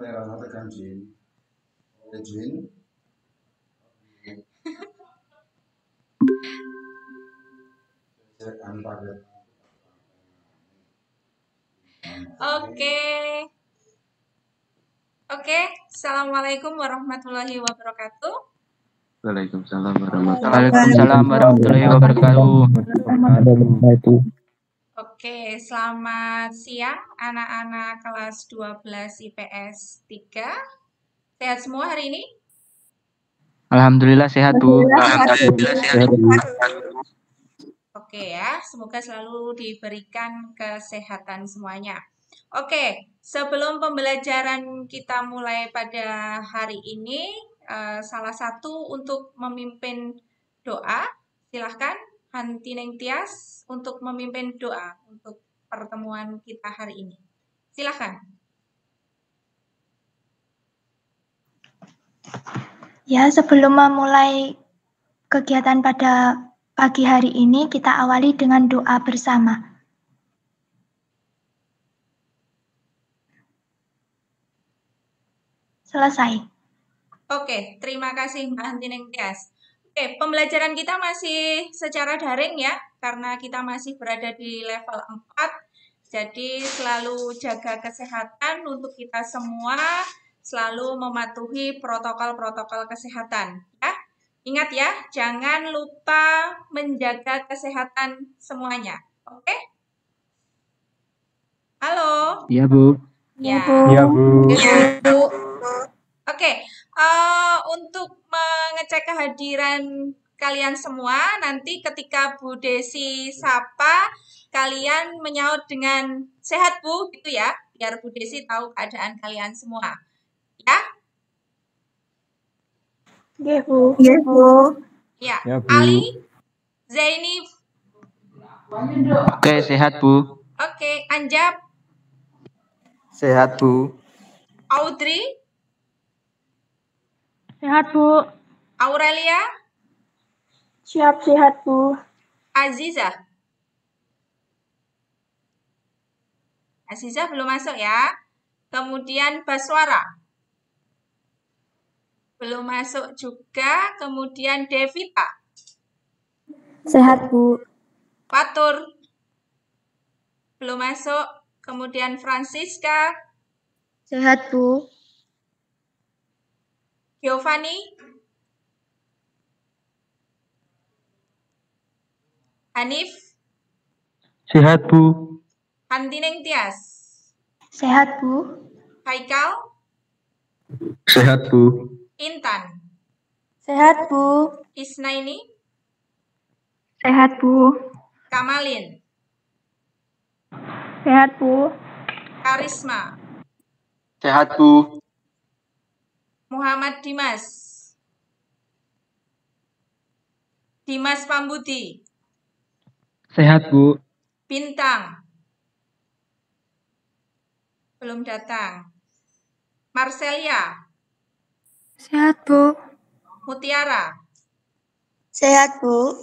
Oke. Oke, Assalamualaikum warahmatullahi wabarakatuh. Waalaikumsalam warahmatullahi wabarakatuh. Oke, selamat siang anak-anak kelas 12 IPS 3. Sehat semua hari ini? Alhamdulillah sehat, Bu. Oke ya, semoga selalu diberikan kesehatan semuanya. Oke, sebelum pembelajaran kita mulai pada hari ini, salah satu untuk memimpin doa, silahkan Hantineng Tias untuk memimpin doa untuk pertemuan kita hari ini. Silahkan. Ya, sebelum memulai kegiatan pada pagi hari ini, kita awali dengan doa bersama. Selesai. Oke, terima kasih Mbak Hantineng Tias. Oke, pembelajaran kita masih secara daring ya, karena kita masih berada di level 4. Jadi selalu jaga kesehatan untuk kita semua, selalu mematuhi protokol-protokol kesehatan ya. Ingat ya, jangan lupa menjaga kesehatan semuanya. Oke? Halo? Iya, Bu. Ya. Iya, Bu. Oke, untuk mengecek kehadiran kalian semua, nanti ketika Bu Desi sapa, kalian menyaut dengan sehat Bu, gitu ya, biar Bu Desi tahu keadaan kalian semua. Ya? Iya, Bu. Iya, Bu. Ya. Ya, Bu. Ali, Zaini. Oke, sehat, Bu. Oke, Anjab, Sehat, Bu. Audrey, Sehat, Bu. Aurelia, Siap sehat, Bu. Aziza. Aziza belum masuk ya. Kemudian Baswara. Belum masuk juga. Kemudian Devita. Sehat, Bu. Fatur. Belum masuk. Kemudian Francisca. Sehat, Bu. Giovanni. Hanif. Sehat, Bu. Hantineng Tias. Sehat, Bu. Haikal. Sehat, Bu. Intan. Sehat, Bu. Isnaini. Sehat, Bu. Kamalin. Sehat, Bu. Karisma. Sehat, Bu. Muhammad Dimas. Dimas Pambudi. Sehat, Bu. Bintang. Belum datang. Marcelia. Sehat, Bu. Mutiara. Sehat, Bu.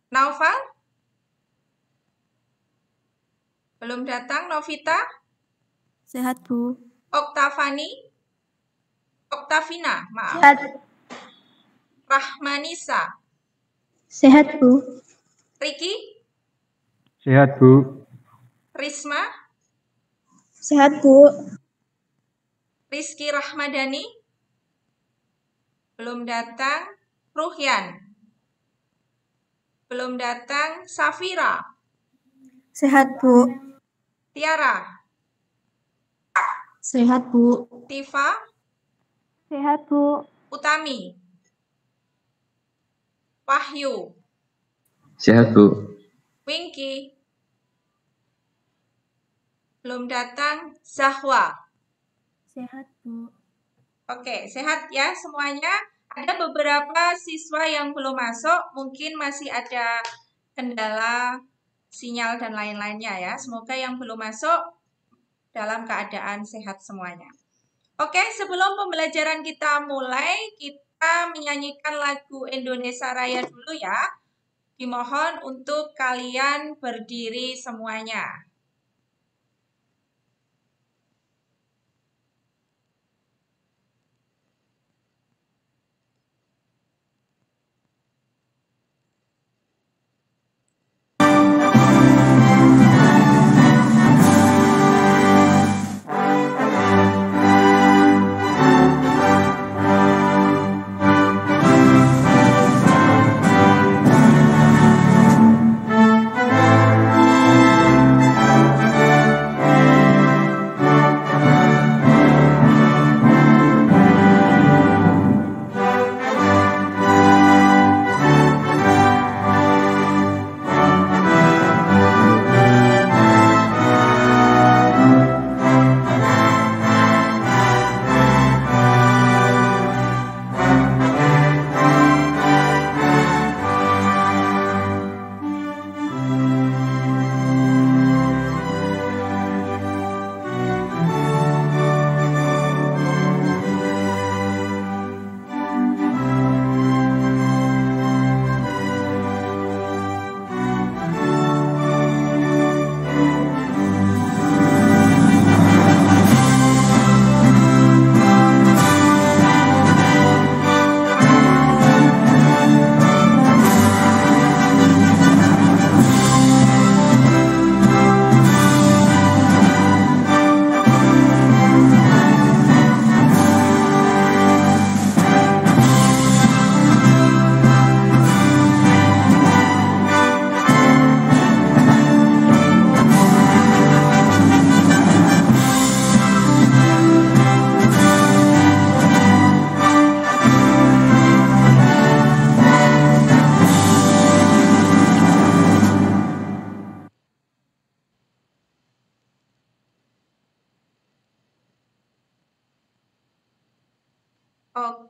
Naufal. Belum datang. Novita. Sehat, Bu. Oktavina, maaf. Sehat. Rahmanisa. Sehat, Bu. Riki. Sehat, Bu. Risma. Sehat, Bu. Rizky Rahmadani. Belum datang. Ruhyan. Belum datang. Safira. Sehat, Bu. Tiara. Sehat, Bu. Tifa. Sehat, Bu. Utami. Wahyu. Sehat, Bu. Winky. Belum datang. Zahwa. Sehat, Bu. Oke, sehat ya semuanya. Ada beberapa siswa yang belum masuk, mungkin masih ada kendala sinyal dan lain-lainnya ya. Semoga yang belum masuk dalam keadaan sehat semuanya. Oke, sebelum pembelajaran kita mulai, kita menyanyikan lagu Indonesia Raya dulu ya. Dimohon untuk kalian berdiri semuanya.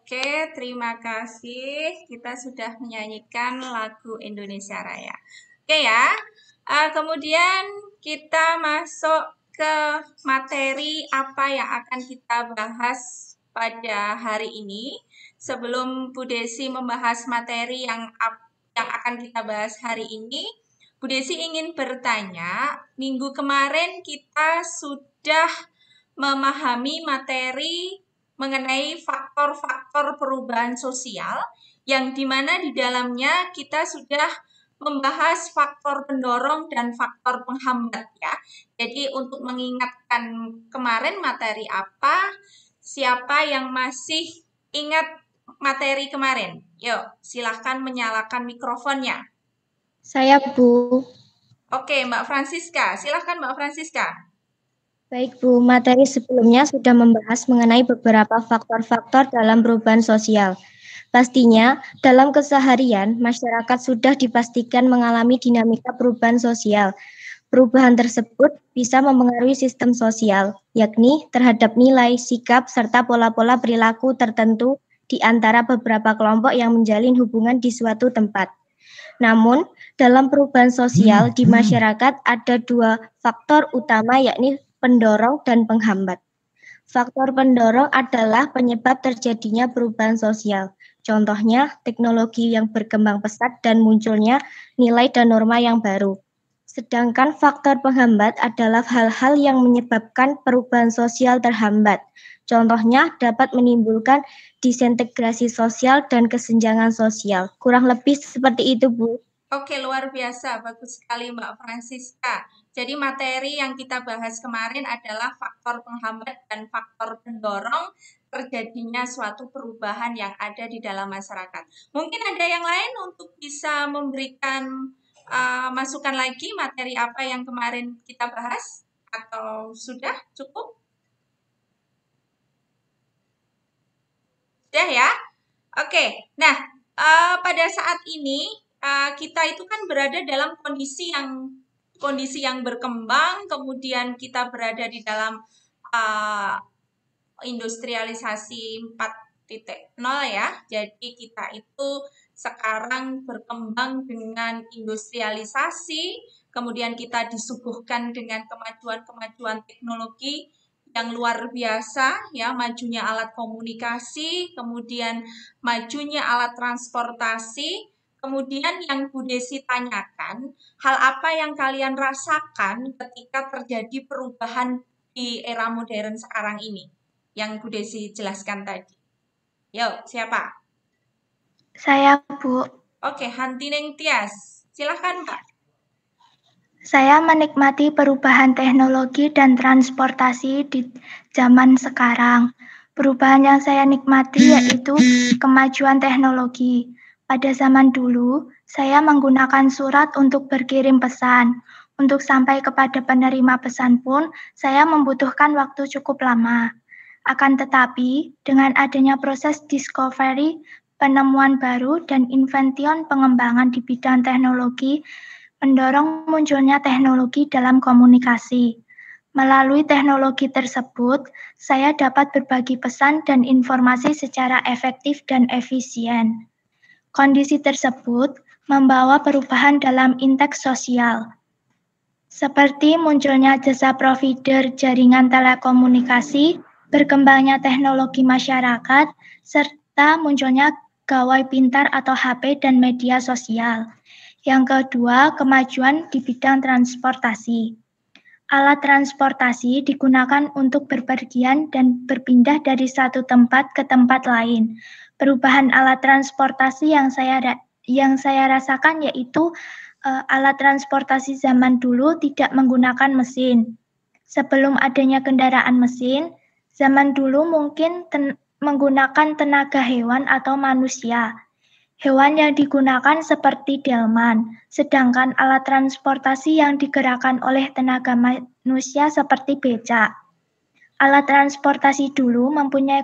Oke, terima kasih. Kita sudah menyanyikan lagu Indonesia Raya. Oke ya. Kemudian kita masuk ke materi apa yang akan kita bahas pada hari ini. Sebelum Bu Desi membahas materi yang akan kita bahas hari ini, Bu Desi ingin bertanya, minggu kemarin kita sudah memahami materi mengenai faktor-faktor perubahan sosial yang dimana di dalamnya kita sudah membahas faktor pendorong dan faktor penghambat ya. Jadi untuk mengingatkan kemarin materi apa, siapa yang masih ingat materi kemarin? Yuk, silahkan menyalakan mikrofonnya. Saya, Bu. Oke, Mbak Francisca. Silahkan Mbak Francisca. Baik, Bu. Materi sebelumnya sudah membahas mengenai beberapa faktor-faktor dalam perubahan sosial. Pastinya, dalam keseharian, masyarakat sudah dipastikan mengalami dinamika perubahan sosial. Perubahan tersebut bisa mempengaruhi sistem sosial, yakni terhadap nilai, sikap, serta pola-pola perilaku tertentu di antara beberapa kelompok yang menjalin hubungan di suatu tempat. Namun, dalam perubahan sosial di masyarakat ada dua faktor utama, yakni pendorong dan penghambat. Faktor pendorong adalah penyebab terjadinya perubahan sosial. Contohnya, teknologi yang berkembang pesat dan munculnya nilai dan norma yang baru. Sedangkan faktor penghambat adalah hal-hal yang menyebabkan perubahan sosial terhambat. Contohnya dapat menimbulkan disintegrasi sosial dan kesenjangan sosial. Kurang lebih seperti itu, Bu. Oke, luar biasa. Bagus sekali Mbak Francisca. Jadi materi yang kita bahas kemarin adalah faktor penghambat dan faktor pendorong terjadinya suatu perubahan yang ada di dalam masyarakat. Mungkin ada yang lain untuk bisa memberikan masukan lagi materi apa yang kemarin kita bahas? Atau sudah cukup? Sudah ya? Oke, nah pada saat ini kita itu kan berada dalam kondisi yang berkembang, kemudian kita berada di dalam industrialisasi 4.0 ya. Jadi kita itu sekarang berkembang dengan industrialisasi, kemudian kita disuguhkan dengan kemajuan-kemajuan teknologi yang luar biasa ya, majunya alat komunikasi, kemudian majunya alat transportasi. Kemudian yang Bu Desi tanyakan, hal apa yang kalian rasakan ketika terjadi perubahan di era modern sekarang ini? Yang Bu Desi jelaskan tadi. Yuk, siapa? Saya, Bu. Oke, Hantineng Tias. Silahkan, Mbak. Saya menikmati perubahan teknologi dan transportasi di zaman sekarang. Perubahan yang saya nikmati yaitu kemajuan teknologi. Pada zaman dulu, saya menggunakan surat untuk berkirim pesan. Untuk sampai kepada penerima pesan pun, saya membutuhkan waktu cukup lama. Akan tetapi, dengan adanya proses discovery, penemuan baru, dan invention pengembangan di bidang teknologi, mendorong munculnya teknologi dalam komunikasi. Melalui teknologi tersebut, saya dapat berbagi pesan dan informasi secara efektif dan efisien. Kondisi tersebut membawa perubahan dalam interaksi sosial, seperti munculnya jasa provider jaringan telekomunikasi, berkembangnya teknologi masyarakat, serta munculnya gawai pintar atau HP dan media sosial. Yang kedua, kemajuan di bidang transportasi. Alat transportasi digunakan untuk bepergian dan berpindah dari satu tempat ke tempat lain. Perubahan alat transportasi yang saya rasakan yaitu alat transportasi zaman dulu tidak menggunakan mesin. Sebelum adanya kendaraan mesin, zaman dulu mungkin menggunakan tenaga hewan atau manusia. Hewan yang digunakan seperti delman, sedangkan alat transportasi yang digerakkan oleh tenaga manusia seperti becak. Alat transportasi dulu mempunyai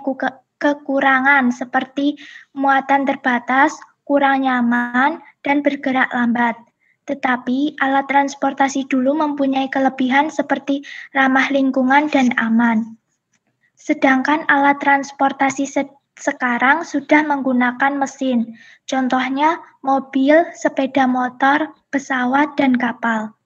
kekurangan seperti muatan terbatas, kurang nyaman, dan bergerak lambat. Tetapi alat transportasi dulu mempunyai kelebihan seperti ramah lingkungan dan aman. Sedangkan alat transportasi sekarang sudah menggunakan mesin. Contohnya mobil, sepeda motor, pesawat, dan kapal.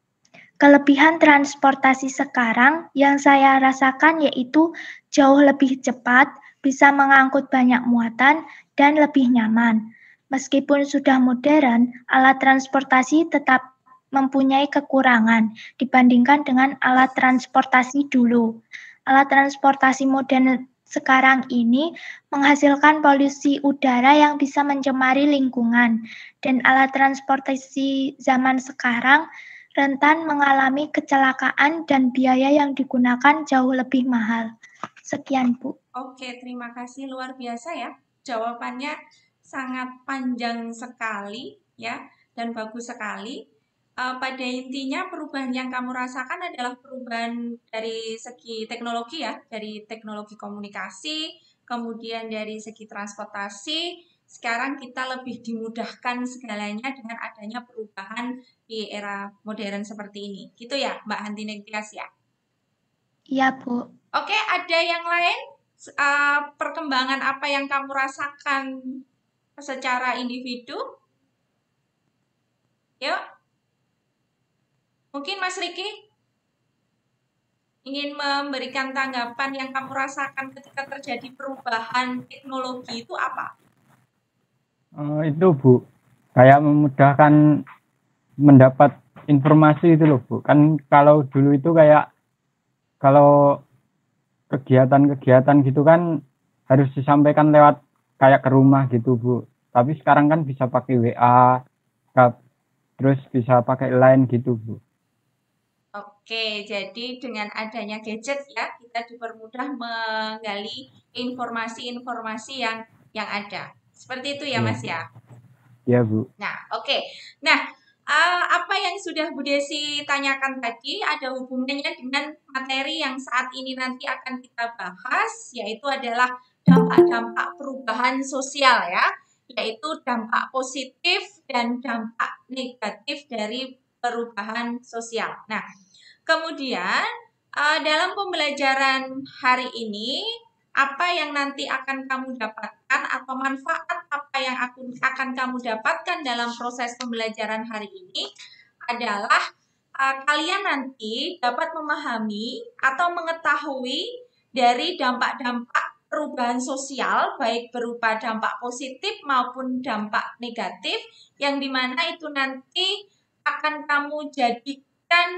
Kelebihan transportasi sekarang yang saya rasakan yaitu jauh lebih cepat, bisa mengangkut banyak muatan, dan lebih nyaman. Meskipun sudah modern, alat transportasi tetap mempunyai kekurangan dibandingkan dengan alat transportasi dulu. Alat transportasi modern sekarang ini menghasilkan polusi udara yang bisa mencemari lingkungan, dan alat transportasi zaman sekarang rentan mengalami kecelakaan dan biaya yang digunakan jauh lebih mahal. Sekian, Bu. Oke, terima kasih. Luar biasa ya. Jawabannya sangat panjang sekali ya dan bagus sekali. Pada intinya perubahan yang kamu rasakan adalah perubahan dari segi teknologi ya, dari teknologi komunikasi, kemudian dari segi transportasi. Sekarang kita lebih dimudahkan segalanya dengan adanya perubahan di era modern seperti ini. Gitu ya, Mbak Hantine Tias ya? Iya, Bu. Oke, ada yang lain? Perkembangan apa yang kamu rasakan secara individu? Yuk. Mungkin Mas Riki ingin memberikan tanggapan yang kamu rasakan ketika terjadi perubahan teknologi itu apa? Itu Bu, kayak memudahkan mendapat informasi itu loh Bu. Kan kalau dulu itu kayak kalau kegiatan-kegiatan gitu kan harus disampaikan lewat kayak ke rumah gitu Bu. Tapi sekarang kan bisa pakai WA, terus bisa pakai line gitu Bu. Oke, jadi dengan adanya gadget ya, kita dipermudah menggali informasi-informasi yang ada. Seperti itu ya, Mas ya? Iya, Bu. Nah, oke. Nah, apa yang sudah Bu Desi tanyakan tadi ada hubungannya dengan materi yang saat ini nanti akan kita bahas, yaitu adalah dampak-dampak perubahan sosial ya, yaitu dampak positif dan dampak negatif dari perubahan sosial. Nah, kemudian dalam pembelajaran hari ini, apa yang nanti akan kamu dapatkan atau manfaat apa yang akan kamu dapatkan dalam proses pembelajaran hari ini adalah kalian nanti dapat memahami atau mengetahui dari dampak-dampak perubahan sosial, baik berupa dampak positif maupun dampak negatif, yang dimana itu nanti akan kamu jadikan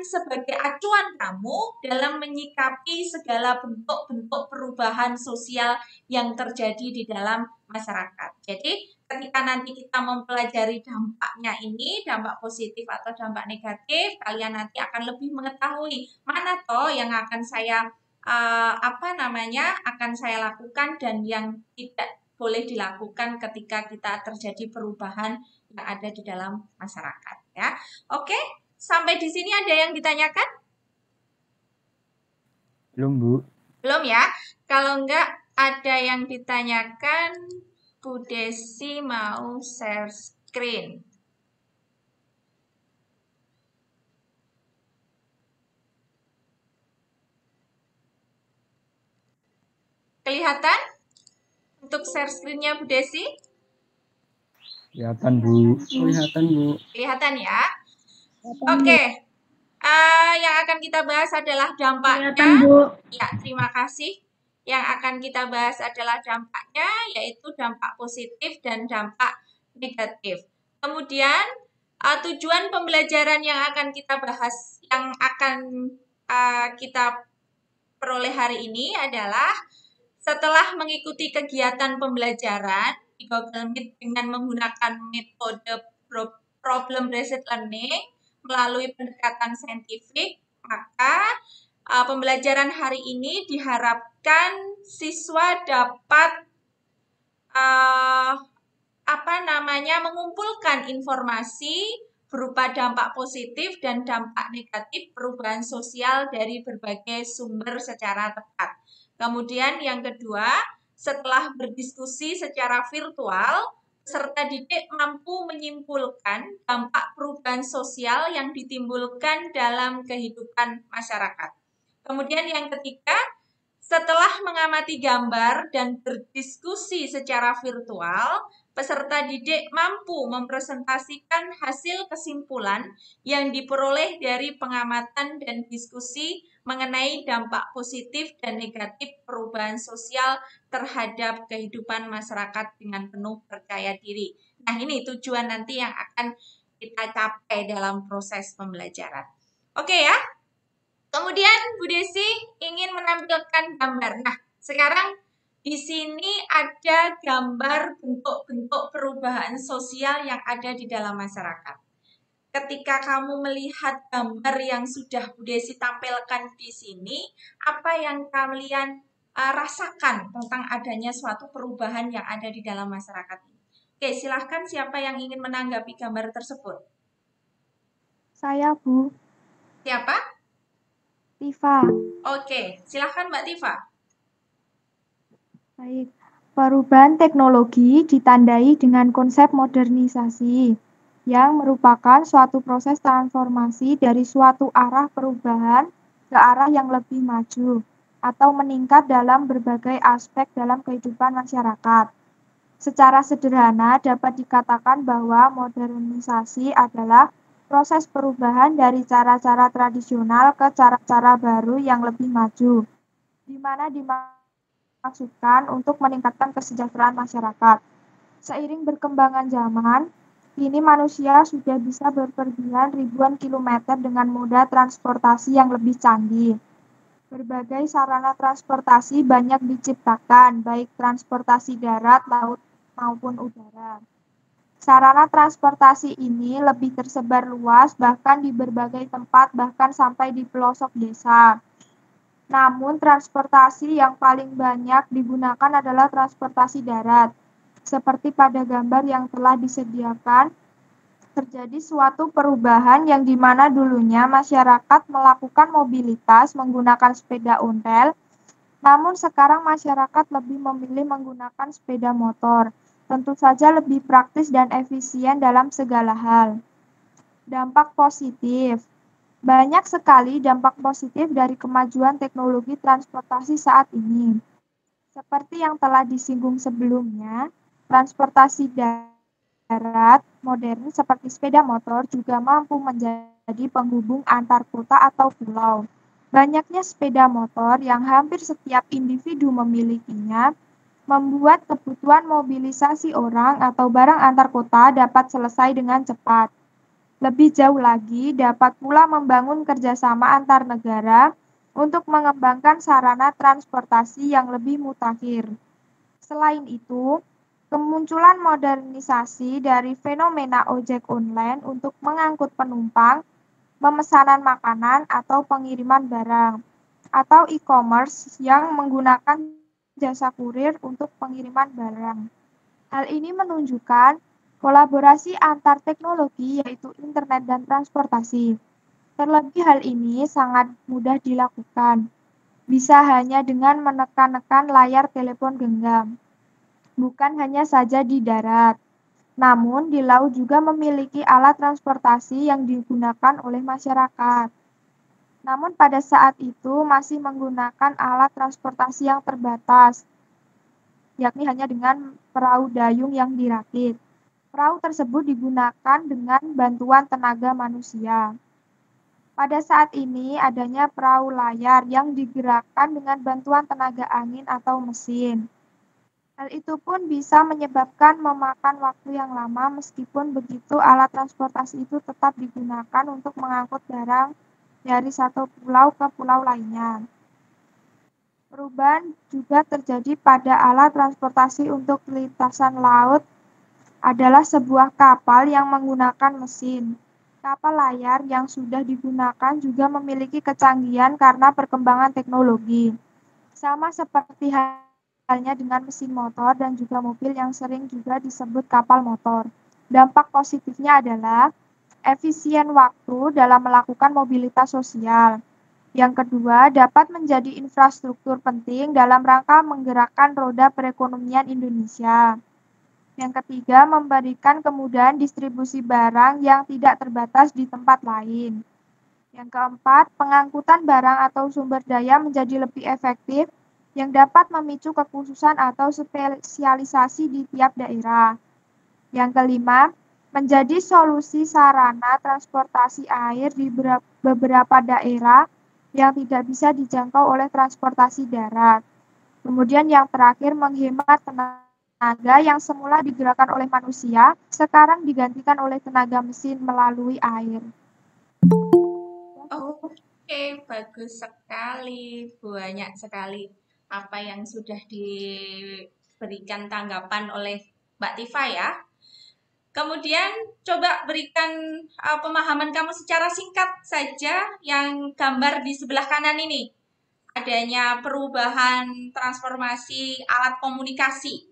sebagai acuan kamu dalam menyikapi segala bentuk-bentuk perubahan sosial yang terjadi di dalam masyarakat. Jadi ketika nanti kita mempelajari dampaknya ini, dampak positif atau dampak negatif, kalian nanti akan lebih mengetahui mana toh yang akan saya akan saya lakukan dan yang tidak boleh dilakukan ketika kita terjadi perubahan yang ada di dalam masyarakat ya. Oke, sampai di sini ada yang ditanyakan? Belum, Bu. Belum ya? Kalau enggak ada yang ditanyakan, Bu Desi mau share screen. Kelihatan? Untuk share screen-nya Bu Desi? Kelihatan, Bu. Kelihatan, Bu. Kelihatan ya? Oke. Yang akan kita bahas adalah dampaknya. Kelihatan, Bu. Ya, terima kasih. Yang akan kita bahas adalah dampaknya, yaitu dampak positif dan dampak negatif. Kemudian, tujuan pembelajaran yang akan kita bahas, yang akan kita peroleh hari ini adalah setelah mengikuti kegiatan pembelajaran di Google Meet dengan menggunakan metode problem-based learning melalui pendekatan saintifik, maka pembelajaran hari ini diharapkan siswa dapat mengumpulkan informasi berupa dampak positif dan dampak negatif perubahan sosial dari berbagai sumber secara tepat. Kemudian yang kedua, setelah berdiskusi secara virtual, peserta didik mampu menyimpulkan dampak perubahan sosial yang ditimbulkan dalam kehidupan masyarakat. Kemudian yang ketiga, Setelah mengamati gambar dan berdiskusi secara virtual, peserta didik mampu mempresentasikan hasil kesimpulan yang diperoleh dari pengamatan dan diskusi mengenai dampak positif dan negatif perubahan sosial terhadap kehidupan masyarakat dengan penuh percaya diri. Nah, ini tujuan nanti yang akan kita capai dalam proses pembelajaran. Oke ya. Kemudian Bu Desi ingin menampilkan gambar. Nah, sekarang di sini ada gambar bentuk-bentuk perubahan sosial yang ada di dalam masyarakat. Ketika kamu melihat gambar yang sudah Bu Desi tampilkan di sini, apa yang kalian rasakan tentang adanya suatu perubahan yang ada di dalam masyarakat ini? Oke, silahkan siapa yang ingin menanggapi gambar tersebut? Saya, Bu. Siapa? Tifa. Oke, silahkan Mbak Tifa. Baik. Perubahan teknologi ditandai dengan konsep modernisasi, yang merupakan suatu proses transformasi dari suatu arah perubahan ke arah yang lebih maju, atau meningkat dalam berbagai aspek dalam kehidupan masyarakat. Secara sederhana dapat dikatakan bahwa modernisasi adalah proses perubahan dari cara-cara tradisional ke cara-cara baru yang lebih maju, di mana dimaksudkan untuk meningkatkan kesejahteraan masyarakat. Seiring berkembangan zaman, kini manusia sudah bisa berpergian ribuan kilometer dengan moda transportasi yang lebih canggih. Berbagai sarana transportasi banyak diciptakan, baik transportasi darat, laut, maupun udara. Sarana transportasi ini lebih tersebar luas, bahkan di berbagai tempat, bahkan sampai di pelosok desa. Namun, transportasi yang paling banyak digunakan adalah transportasi darat. Seperti pada gambar yang telah disediakan, terjadi suatu perubahan yang dimana dulunya masyarakat melakukan mobilitas menggunakan sepeda ontel, namun sekarang masyarakat lebih memilih menggunakan sepeda motor. Tentu saja lebih praktis dan efisien dalam segala hal. Dampak positif. Banyak sekali dampak positif dari kemajuan teknologi transportasi saat ini. Seperti yang telah disinggung sebelumnya, transportasi darat modern seperti sepeda motor juga mampu menjadi penghubung antar kota atau pulau. Banyaknya sepeda motor yang hampir setiap individu memilikinya membuat kebutuhan mobilisasi orang atau barang antar kota dapat selesai dengan cepat. Lebih jauh lagi, dapat pula membangun kerjasama antar negara untuk mengembangkan sarana transportasi yang lebih mutakhir. Selain itu, kemunculan modernisasi dari fenomena ojek online untuk mengangkut penumpang, pemesanan makanan atau pengiriman barang, atau e-commerce yang menggunakan jasa kurir untuk pengiriman barang. Hal ini menunjukkan kolaborasi antar teknologi yaitu internet dan transportasi. Terlebih hal ini sangat mudah dilakukan. Bisa hanya dengan menekan-nekan layar telepon genggam. Bukan hanya saja di darat, namun di laut juga memiliki alat transportasi yang digunakan oleh masyarakat. Namun pada saat itu masih menggunakan alat transportasi yang terbatas, yakni hanya dengan perahu dayung yang dirakit. Perahu tersebut digunakan dengan bantuan tenaga manusia. Pada saat ini adanya perahu layar yang digerakkan dengan bantuan tenaga angin atau mesin. Hal itu pun bisa menyebabkan memakan waktu yang lama, meskipun begitu alat transportasi itu tetap digunakan untuk mengangkut barang dari satu pulau ke pulau lainnya. Perubahan juga terjadi pada alat transportasi untuk lintasan laut adalah sebuah kapal yang menggunakan mesin. Kapal layar yang sudah digunakan juga memiliki kecanggihan karena perkembangan teknologi. Sama seperti halnya dengan mesin motor dan juga mobil yang sering juga disebut kapal motor. Dampak positifnya adalah efisien waktu dalam melakukan mobilitas sosial. Yang kedua, dapat menjadi infrastruktur penting dalam rangka menggerakkan roda perekonomian Indonesia. Yang ketiga, memberikan kemudahan distribusi barang yang tidak terbatas di tempat lain. Yang keempat, pengangkutan barang atau sumber daya menjadi lebih efektif yang dapat memicu kekhususan atau spesialisasi di tiap daerah. Yang kelima, menjadi solusi sarana transportasi air di beberapa daerah yang tidak bisa dijangkau oleh transportasi darat. Kemudian yang terakhir, menghemat tenaga yang semula digerakkan oleh manusia, sekarang digantikan oleh tenaga mesin melalui air. Oke, bagus sekali. Banyak sekali apa yang sudah diberikan tanggapan oleh Mbak Tifa ya. Kemudian coba berikan pemahaman kamu secara singkat saja yang gambar di sebelah kanan ini. Adanya perubahan transformasi alat komunikasi.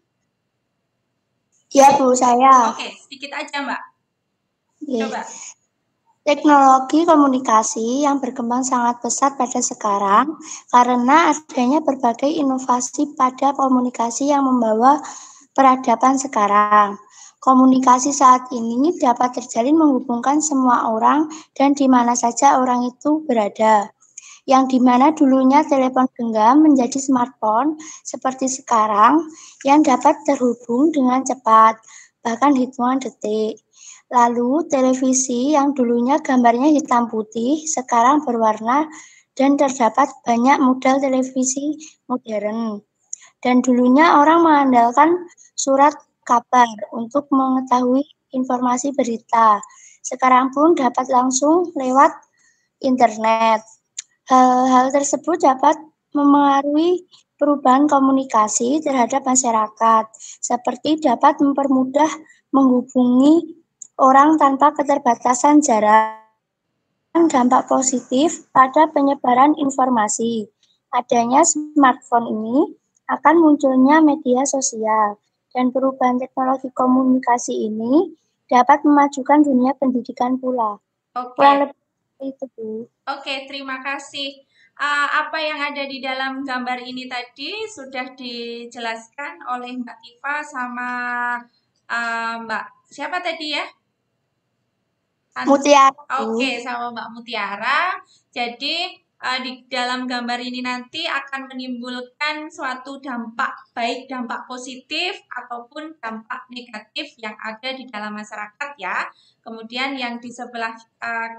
Ya, Bu, saya. Oke, sedikit aja, Mbak. Yes. Coba. Teknologi komunikasi yang berkembang sangat pesat pada sekarang karena adanya berbagai inovasi pada komunikasi yang membawa peradaban sekarang. Komunikasi saat ini dapat terjalin menghubungkan semua orang dan di mana saja orang itu berada. Yang dimana dulunya telepon genggam menjadi smartphone seperti sekarang yang dapat terhubung dengan cepat, bahkan hitungan detik. Lalu televisi yang dulunya gambarnya hitam putih sekarang berwarna dan terdapat banyak model televisi modern. Dan dulunya orang mengandalkan surat kabar untuk mengetahui informasi berita. Sekarang pun dapat langsung lewat internet. Hal tersebut dapat memengaruhi perubahan komunikasi terhadap masyarakat, seperti dapat mempermudah menghubungi orang tanpa keterbatasan jarak. Dampak positif pada penyebaran informasi. Adanya smartphone ini akan munculnya media sosial dan perubahan teknologi komunikasi ini dapat memajukan dunia pendidikan pula. Kurang lebih itu, Bu. Oke, terima kasih. Apa yang ada di dalam gambar ini tadi sudah dijelaskan oleh Mbak Tifa sama Mbak siapa tadi ya? Mutiara. Oke, sama Mbak Mutiara. Jadi di dalam gambar ini nanti akan menimbulkan suatu dampak, baik dampak positif ataupun dampak negatif yang ada di dalam masyarakat ya. Kemudian yang di sebelah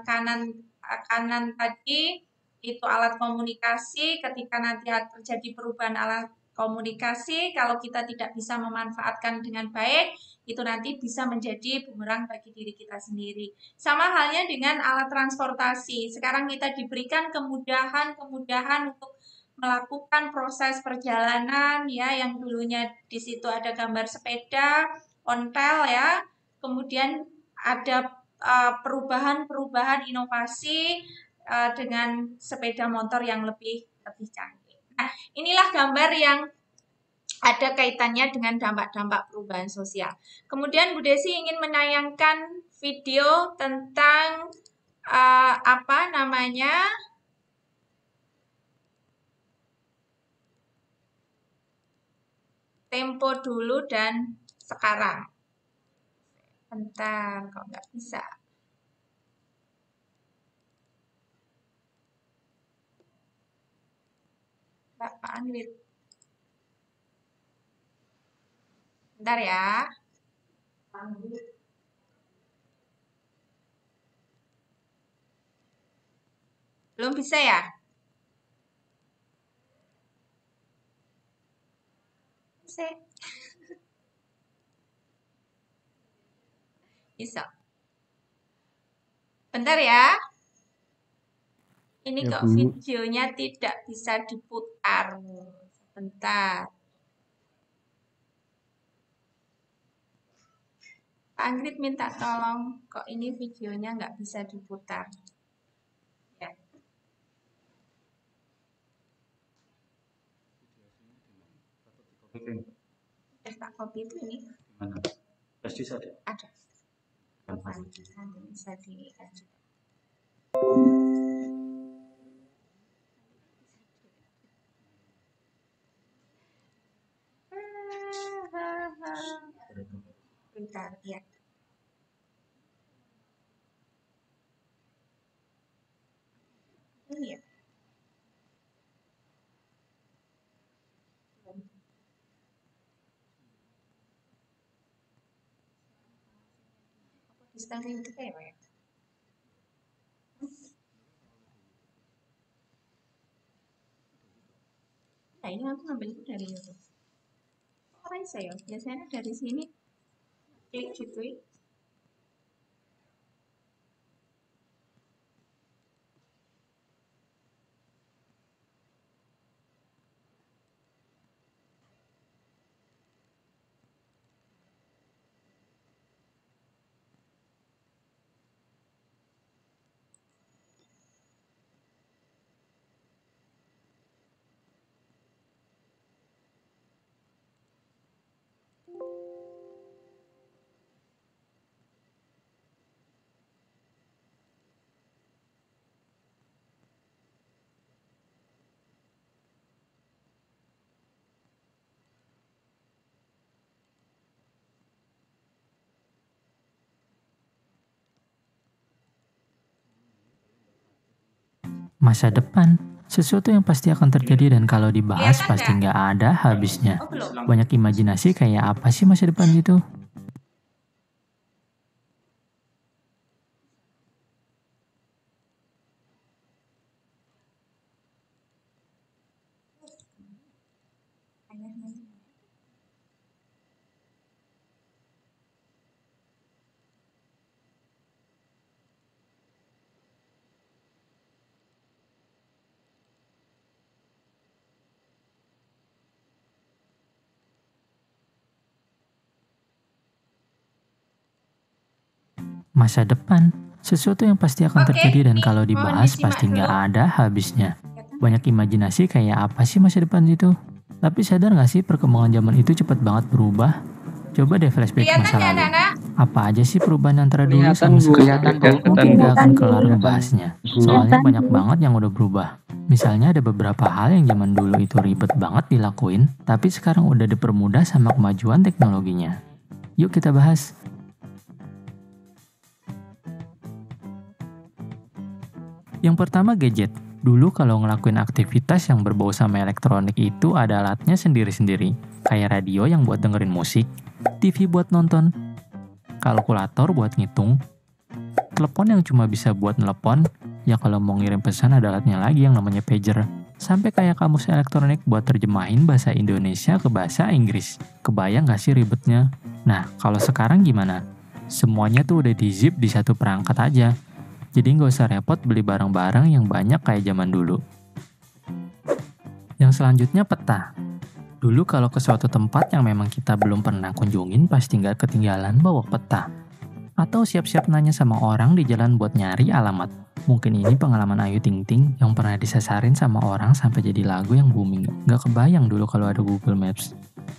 kanan tadi itu alat komunikasi. Ketika nanti terjadi perubahan alat komunikasi, kalau kita tidak bisa memanfaatkan dengan baik, itu nanti bisa menjadi bumerang bagi diri kita sendiri. Sama halnya dengan alat transportasi. Sekarang kita diberikan kemudahan untuk melakukan proses perjalanan ya, yang dulunya di situ ada gambar sepeda, ontel ya. Kemudian ada perubahan inovasi dengan sepeda motor yang lebih canggih. Nah, inilah gambar yang ada kaitannya dengan dampak-dampak perubahan sosial. Kemudian Bu Desi ingin menayangkan video tentang tempo dulu dan sekarang. Bentar, kok nggak bisa. Pak Anwit. Bentar ya. Belum bisa ya? Bisa. Bentar ya. Ini Ya, kok Bu. videonya tidak bisa diputar. Bentar. Pak Anggrit minta tolong, kok ini videonya nggak bisa diputar. Ya. Tak copy itu ini. Mana? Pasti ada. Ada. Nanti bisa dilanjut. Bentar, ya. Ini ya. Digital itu kayak apa ya? Nah, ini aku ngambilnya dari YouTube. Apa saya? Biasanya dari sini klik gitu. Masa depan, sesuatu yang pasti akan terjadi dan kalau dibahas Kelihatan pasti nggak? nggak ada habisnya. Oh, belum. Banyak imajinasi kayak apa sih masa depan gitu? Masa depan, sesuatu yang pasti akan Oke, terjadi dan nih, kalau mohon dibahas disimak pasti nggak dulu. ada habisnya. Banyak imajinasi kayak apa sih masa depan itu? Tapi sadar nggak sih perkembangan zaman itu cepat banget berubah? Coba deh flashback Kelihatan masa nggak lalu. anak-anak? Apa aja sih perubahan antara dulu Kelihatan, sama Bu. sekarang? Kelihatan, Mungkin Bu. nggak akan kelar Kelihatan. ngebahasnya. Soalnya banyak banget yang udah berubah. Misalnya ada beberapa hal yang zaman dulu itu ribet banget dilakuin, tapi sekarang udah dipermudah sama kemajuan teknologinya. Yuk kita bahas. Yang pertama gadget. Dulu kalau ngelakuin aktivitas yang berbau sama elektronik itu ada alatnya sendiri-sendiri. Kayak radio yang buat dengerin musik, TV buat nonton, kalkulator buat ngitung, telepon yang cuma bisa buat nelepon, ya kalau mau ngirim pesan ada alatnya lagi yang namanya pager. Sampai kayak kamus elektronik buat terjemahin bahasa Indonesia ke bahasa Inggris. Kebayang gak sih ribetnya? Nah, kalau sekarang gimana? Semuanya tuh udah di zip di satu perangkat aja. Jadi nggak usah repot beli barang-barang yang banyak kayak zaman dulu. Yang selanjutnya peta. Dulu kalau ke suatu tempat yang memang kita belum pernah kunjungin pasti nggak ketinggalan bawa peta. Atau siap-siap nanya sama orang di jalan buat nyari alamat. Mungkin ini pengalaman Ayu Ting Ting yang pernah disasarin sama orang sampai jadi lagu yang booming. Nggak kebayang dulu kalau ada Google Maps.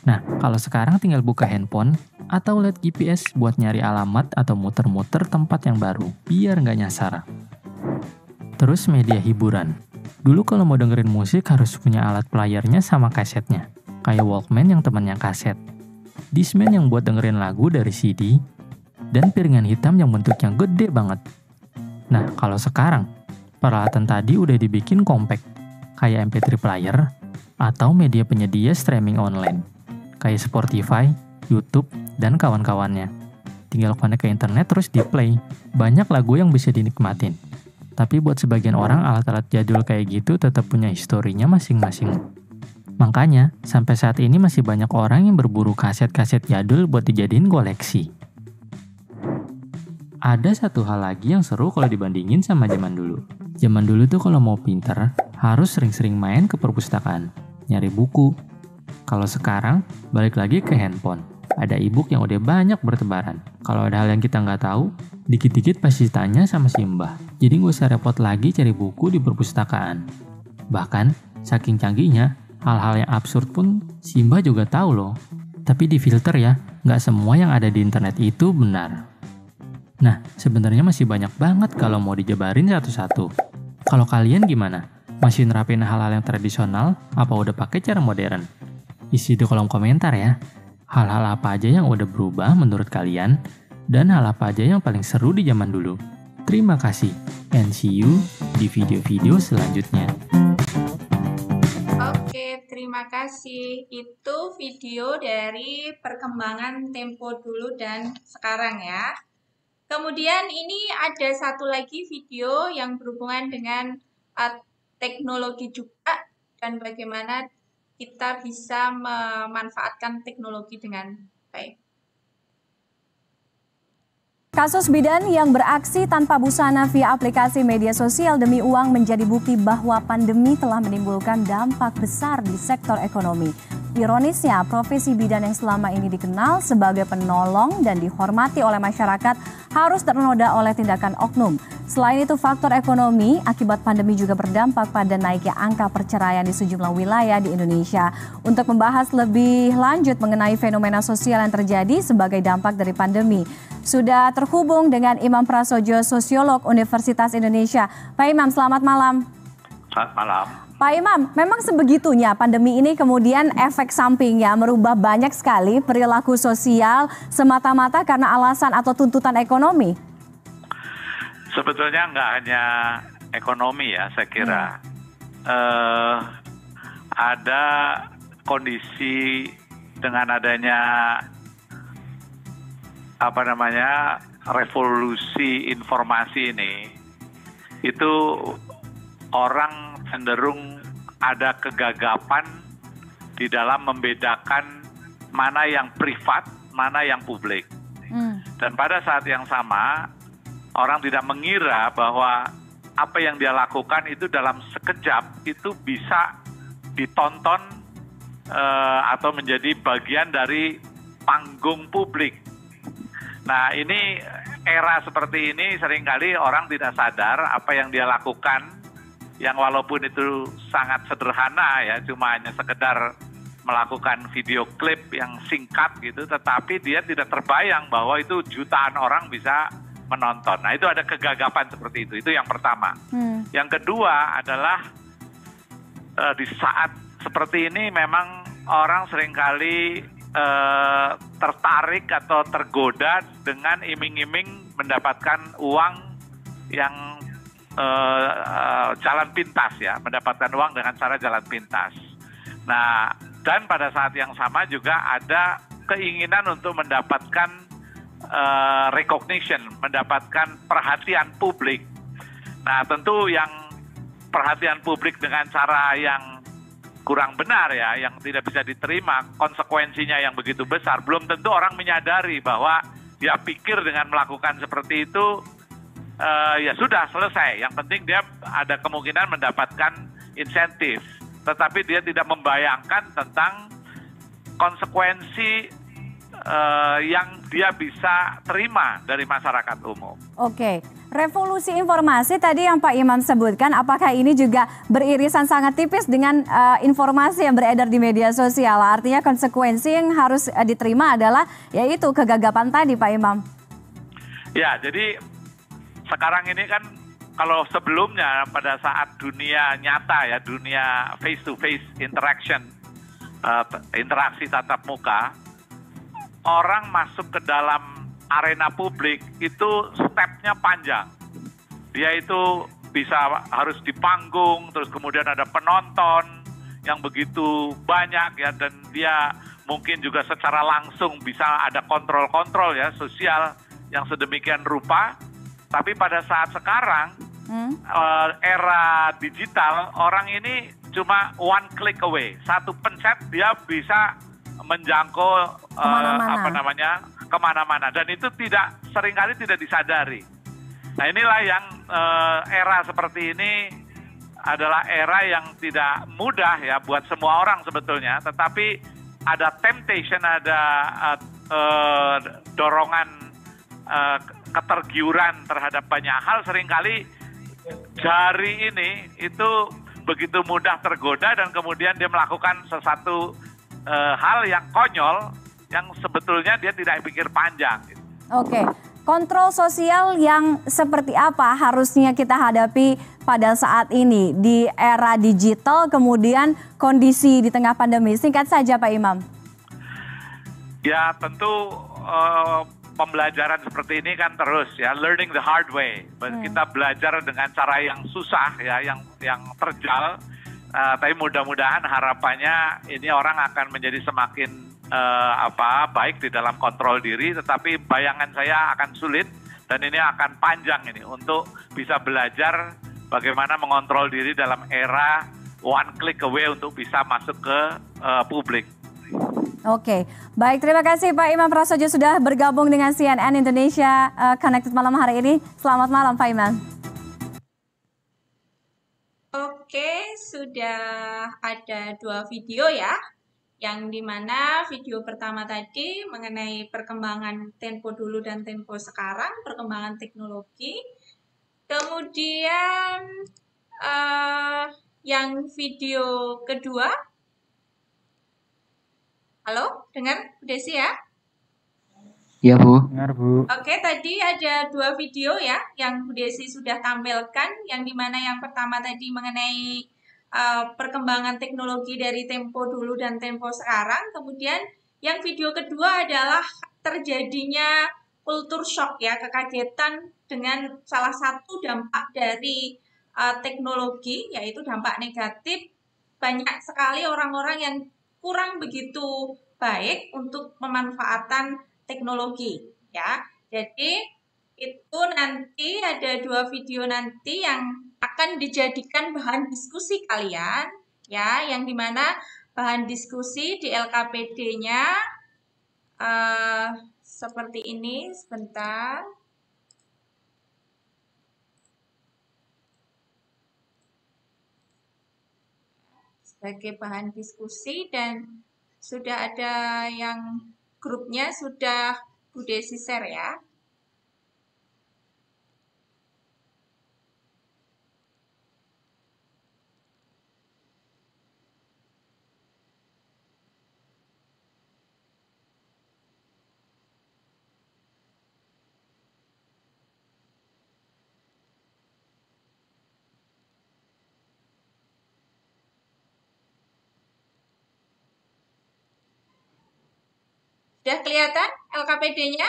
Nah, kalau sekarang tinggal buka handphone atau lihat GPS buat nyari alamat atau muter-muter tempat yang baru, biar nggak nyasar. Terus media hiburan. Dulu kalau mau dengerin musik harus punya alat playernya sama kasetnya. Kayak Walkman yang temannya kaset. Discman yang buat dengerin lagu dari CD. Dan piringan hitam yang bentuknya gede banget. Nah, kalau sekarang, peralatan tadi udah dibikin compact. Kayak MP3 player atau media penyedia streaming online. Kayak Spotify, YouTube, dan kawan-kawannya. Tinggal connect ke internet terus di play. Banyak lagu yang bisa dinikmatin. Tapi buat sebagian orang alat-alat jadul kayak gitu tetap punya historinya masing-masing. Makanya, sampai saat ini masih banyak orang yang berburu kaset-kaset jadul buat dijadiin koleksi. Ada satu hal lagi yang seru kalau dibandingin sama zaman dulu. Zaman dulu tuh kalau mau pinter, harus sering-sering main ke perpustakaan, nyari buku. Kalau sekarang, balik lagi ke handphone. Ada e-book yang udah banyak bertebaran. Kalau ada hal yang kita nggak tahu, dikit-dikit pasti tanya sama si Mbah. Jadi nggak usah repot lagi cari buku di perpustakaan. Bahkan, saking canggihnya, hal-hal yang absurd pun si Mbah juga tahu loh. Tapi difilter ya, nggak semua yang ada di internet itu benar. Nah, sebenarnya masih banyak banget kalau mau dijabarin satu-satu. Kalau kalian gimana? Masih nerapin hal-hal yang tradisional, apa udah pakai cara modern? Isi di kolom komentar ya. Hal-hal apa aja yang udah berubah menurut kalian, dan hal apa aja yang paling seru di zaman dulu. Terima kasih, and see you di video-video selanjutnya. Oke, terima kasih. Itu video dari perkembangan Tempo dulu dan sekarang ya. Kemudian ini ada satu lagi video yang berhubungan dengan teknologi juga dan bagaimana kita bisa memanfaatkan teknologi dengan baik. Kasus bidan yang beraksi tanpa busana via aplikasi media sosial demi uang menjadi bukti bahwa pandemi telah menimbulkan dampak besar di sektor ekonomi. Ironisnya, profesi bidan yang selama ini dikenal sebagai penolong dan dihormati oleh masyarakat harus ternoda oleh tindakan oknum. Selain itu, faktor ekonomi akibat pandemi juga berdampak pada naiknya angka perceraian di sejumlah wilayah di Indonesia. Untuk membahas lebih lanjut mengenai fenomena sosial yang terjadi sebagai dampak dari pandemi, sudah terhubung dengan Imam Prasojo, sosiolog Universitas Indonesia. Pak Imam, selamat malam. Selamat malam. Pak Imam, memang sebegitunya pandemi ini kemudian efek sampingnya merubah banyak sekali perilaku sosial semata-mata karena alasan atau tuntutan ekonomi? Sebetulnya nggak hanya ekonomi ya, saya kira. Ada kondisi dengan adanya revolusi informasi ini, itu orang cenderung ada kegagapan di dalam membedakan mana yang privat, mana yang publik. Dan pada saat yang sama, orang tidak mengira bahwa apa yang dia lakukan itu dalam sekejap itu bisa ditonton atau menjadi bagian dari panggung publik. Nah, ini era seperti ini seringkali orang tidak sadar apa yang dia lakukan, yang walaupun itu sangat sederhana ya, cuma hanya sekedar melakukan video klip yang singkat gitu, tetapi dia tidak terbayang bahwa itu jutaan orang bisa menonton. Nah, itu ada kegagapan seperti itu yang pertama. Yang kedua adalah di saat seperti ini memang orang seringkali tertarik atau tergoda dengan iming-iming mendapatkan uang yang jalan pintas ya, mendapatkan uang dengan cara jalan pintas. Nah, dan pada saat yang sama juga ada keinginan untuk mendapatkan recognition, mendapatkan perhatian publik. Nah, tentu yang perhatian publik dengan cara yang kurang benar ya, yang tidak bisa diterima, konsekuensinya yang begitu besar, belum tentu orang menyadari bahwa dia pikir dengan melakukan seperti itu, ya sudah selesai. Yang penting dia ada kemungkinan mendapatkan insentif, tetapi dia tidak membayangkan tentang konsekuensi yang dia bisa terima dari masyarakat umum. Oke, revolusi informasi tadi yang Pak Imam sebutkan, apakah ini juga beririsan sangat tipis dengan informasi yang beredar di media sosial? Artinya konsekuensi yang harus diterima adalah yaitu kegagapan tadi, Pak Imam. Ya, jadi sekarang ini kan kalau sebelumnya pada saat dunia nyata ya, dunia face to face interaction, interaksi tatap muka, orang masuk ke dalam arena publik itu stepnya panjang. Dia itu harus di panggung, terus kemudian ada penonton yang begitu banyak ya, dan dia mungkin juga secara langsung bisa ada kontrol-kontrol ya sosial yang sedemikian rupa. Tapi pada saat sekarang era digital, orang ini cuma one click away, satu pencet dia bisa menjangkau kemana-mana, dan itu seringkali tidak disadari. Nah, inilah yang era seperti ini adalah era yang tidak mudah ya buat semua orang sebetulnya, tetapi ada temptation, ada dorongan ketergiuran terhadap banyak hal. Seringkali jari ini itu begitu mudah tergoda dan kemudian dia melakukan sesuatu hal yang konyol yang sebetulnya dia tidak pikir panjang. Oke, kontrol sosial yang seperti apa harusnya kita hadapi pada saat ini di era digital, kemudian kondisi di tengah pandemi? Singkat saja Pak Imam. Ya, tentu pembelajaran seperti ini kan terus ya, learning the hard way. Kita belajar dengan cara yang susah ya, yang terjal. Tapi mudah-mudahan harapannya ini orang akan menjadi semakin baik di dalam kontrol diri, tetapi bayangan saya akan sulit Dan ini akan panjang ini untuk bisa belajar bagaimana mengontrol diri dalam era one click away untuk bisa masuk ke publik. Oke, baik, terima kasih Pak Imam Prasojo sudah bergabung dengan CNN Indonesia Connected malam hari ini. Selamat malam Pak Imam. Oke, sudah ada 2 video ya, yang dimana video pertama tadi mengenai perkembangan tempo dulu dan tempo sekarang, perkembangan teknologi. Kemudian yang video kedua, halo, dengar Bu Desi ya? Iya Bu. Dengar Bu. Oke, tadi ada 2 video ya yang Bu Desi sudah tampilkan, yang dimana yang pertama tadi mengenai perkembangan teknologi dari tempo dulu dan tempo sekarang. Kemudian yang video kedua adalah terjadinya kultur shock ya, kekagetan dengan salah satu dampak dari teknologi, yaitu dampak negatif. Banyak sekali orang-orang yang kurang begitu baik untuk pemanfaatan teknologi ya. Jadi itu nanti ada 2 video nanti yang akan dijadikan bahan diskusi kalian ya, yang dimana bahan diskusi di LKPD-nya seperti ini. Sebentar. Sebagai bahan diskusi, dan sudah ada yang grupnya sudah Bu Desi share ya. Sudah kelihatan LKPD-nya?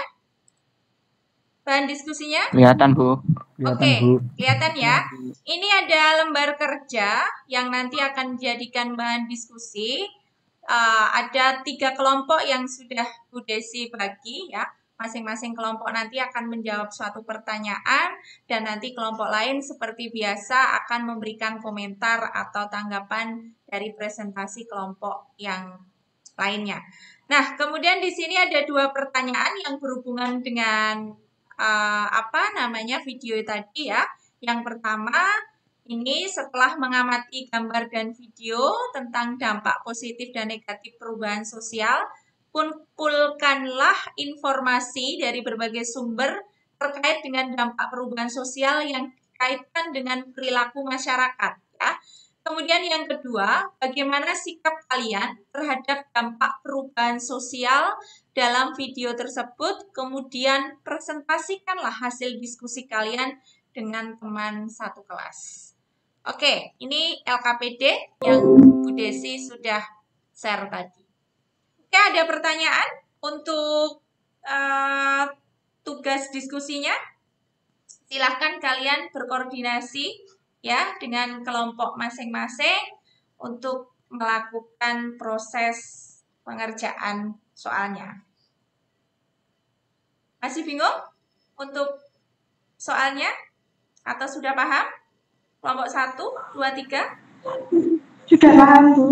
Bahan diskusinya? Kelihatan Bu. Kelihatan Oke, Bu. kelihatan ya. Ini ada lembar kerja yang nanti akan dijadikan bahan diskusi. Ada 3 kelompok yang sudah Bu Desi bagi ya. Masing-masing kelompok nanti akan menjawab suatu pertanyaan, dan nanti kelompok lain seperti biasa akan memberikan komentar atau tanggapan dari presentasi kelompok yang lainnya. Nah, kemudian di sini ada 2 pertanyaan yang berhubungan dengan video tadi ya. Yang pertama, ini setelah mengamati gambar dan video tentang dampak positif dan negatif perubahan sosial, kumpulkanlah informasi dari berbagai sumber terkait dengan dampak perubahan sosial yang dikaitkan dengan perilaku masyarakat ya. Kemudian yang kedua, bagaimana sikap kalian terhadap dampak perubahan sosial dalam video tersebut, kemudian presentasikanlah hasil diskusi kalian dengan teman satu kelas. Oke, ini LKPD yang Bu Desi sudah share tadi. Oke, ada pertanyaan untuk tugas diskusinya? Silahkan kalian berkoordinasi ya dengan kelompok masing-masing untuk melakukan proses pengerjaan soalnya. Masih bingung untuk soalnya? Atau sudah paham? Kelompok 1, 2, 3? Sudah paham, Bu.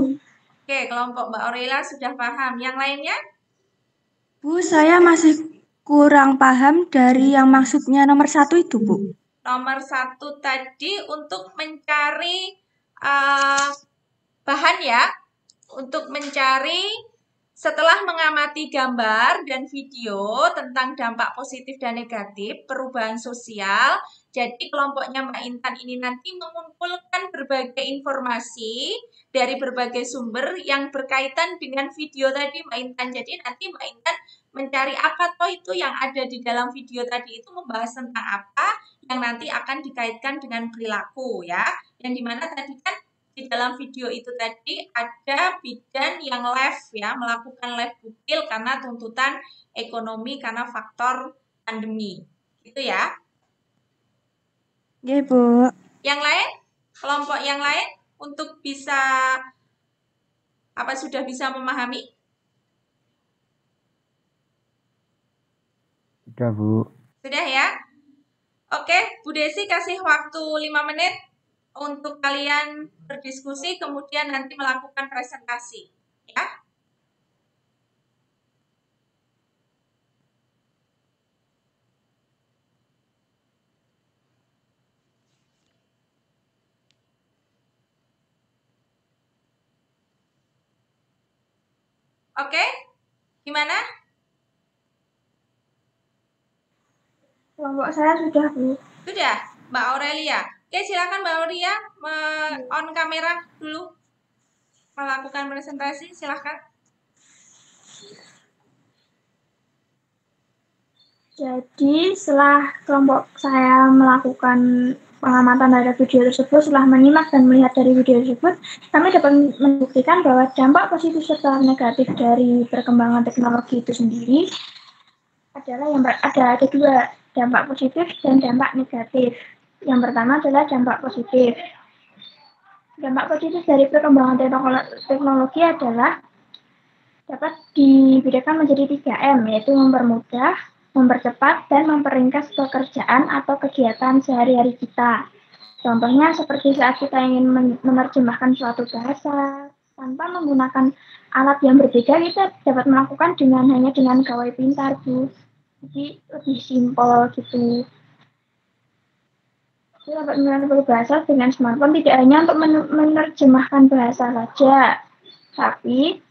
Oke, kelompok Mbak Aurela sudah paham. Yang lainnya? Bu, saya masih kurang paham dari yang maksudnya nomor 1 itu, Bu. Nomor 1 tadi untuk mencari bahan ya, untuk mencari setelah mengamati gambar dan video tentang dampak positif dan negatif perubahan sosial. Jadi kelompoknya Mbak Intan ini nanti mengumpulkan berbagai informasi dari berbagai sumber yang berkaitan dengan video tadi Mbak Intan. Jadi nanti Mbak Intan mencari apa toh itu yang ada di dalam video tadi itu membahas tentang apa yang nanti akan dikaitkan dengan perilaku ya. Yang dimana tadi kan di dalam video itu tadi ada bidan yang live ya, melakukan live bukil karena tuntutan ekonomi karena faktor pandemi. Gitu ya. Iya, Bu. Yang lain? Kelompok yang lain untuk bisa sudah bisa memahami? Sudah Bu. Sudah ya? Oke, Bu Desi kasih waktu 5 menit untuk kalian berdiskusi, kemudian nanti melakukan presentasi. Ya. Oke, gimana? Kelompok saya sudah, Bu. Sudah, Mbak Aurelia. Oke, silakan Mbak Aurelia on kamera dulu. Melakukan presentasi, silakan. Jadi setelah kelompok saya melakukan pengamatan terhadap video tersebut, setelah menyimak dan melihat dari video tersebut, kami dapat membuktikan bahwa dampak positif serta negatif dari perkembangan teknologi itu sendiri adalah ada dua, dampak positif dan dampak negatif. Yang pertama adalah dampak positif. Dampak positif dari perkembangan teknologi adalah dapat dibedakan menjadi 3M, yaitu mempermudah, mempercepat, dan memperingkas pekerjaan atau kegiatan sehari-hari kita. Contohnya seperti saat kita ingin menerjemahkan suatu bahasa, tanpa menggunakan alat yang berbeda, kita dapat melakukan hanya dengan gawai pintar, Bu. Jadi lebih simpel gitu. Kita dapat menggunakan bahasa dengan smartphone tidak hanya untuk menerjemahkan bahasa saja, tapi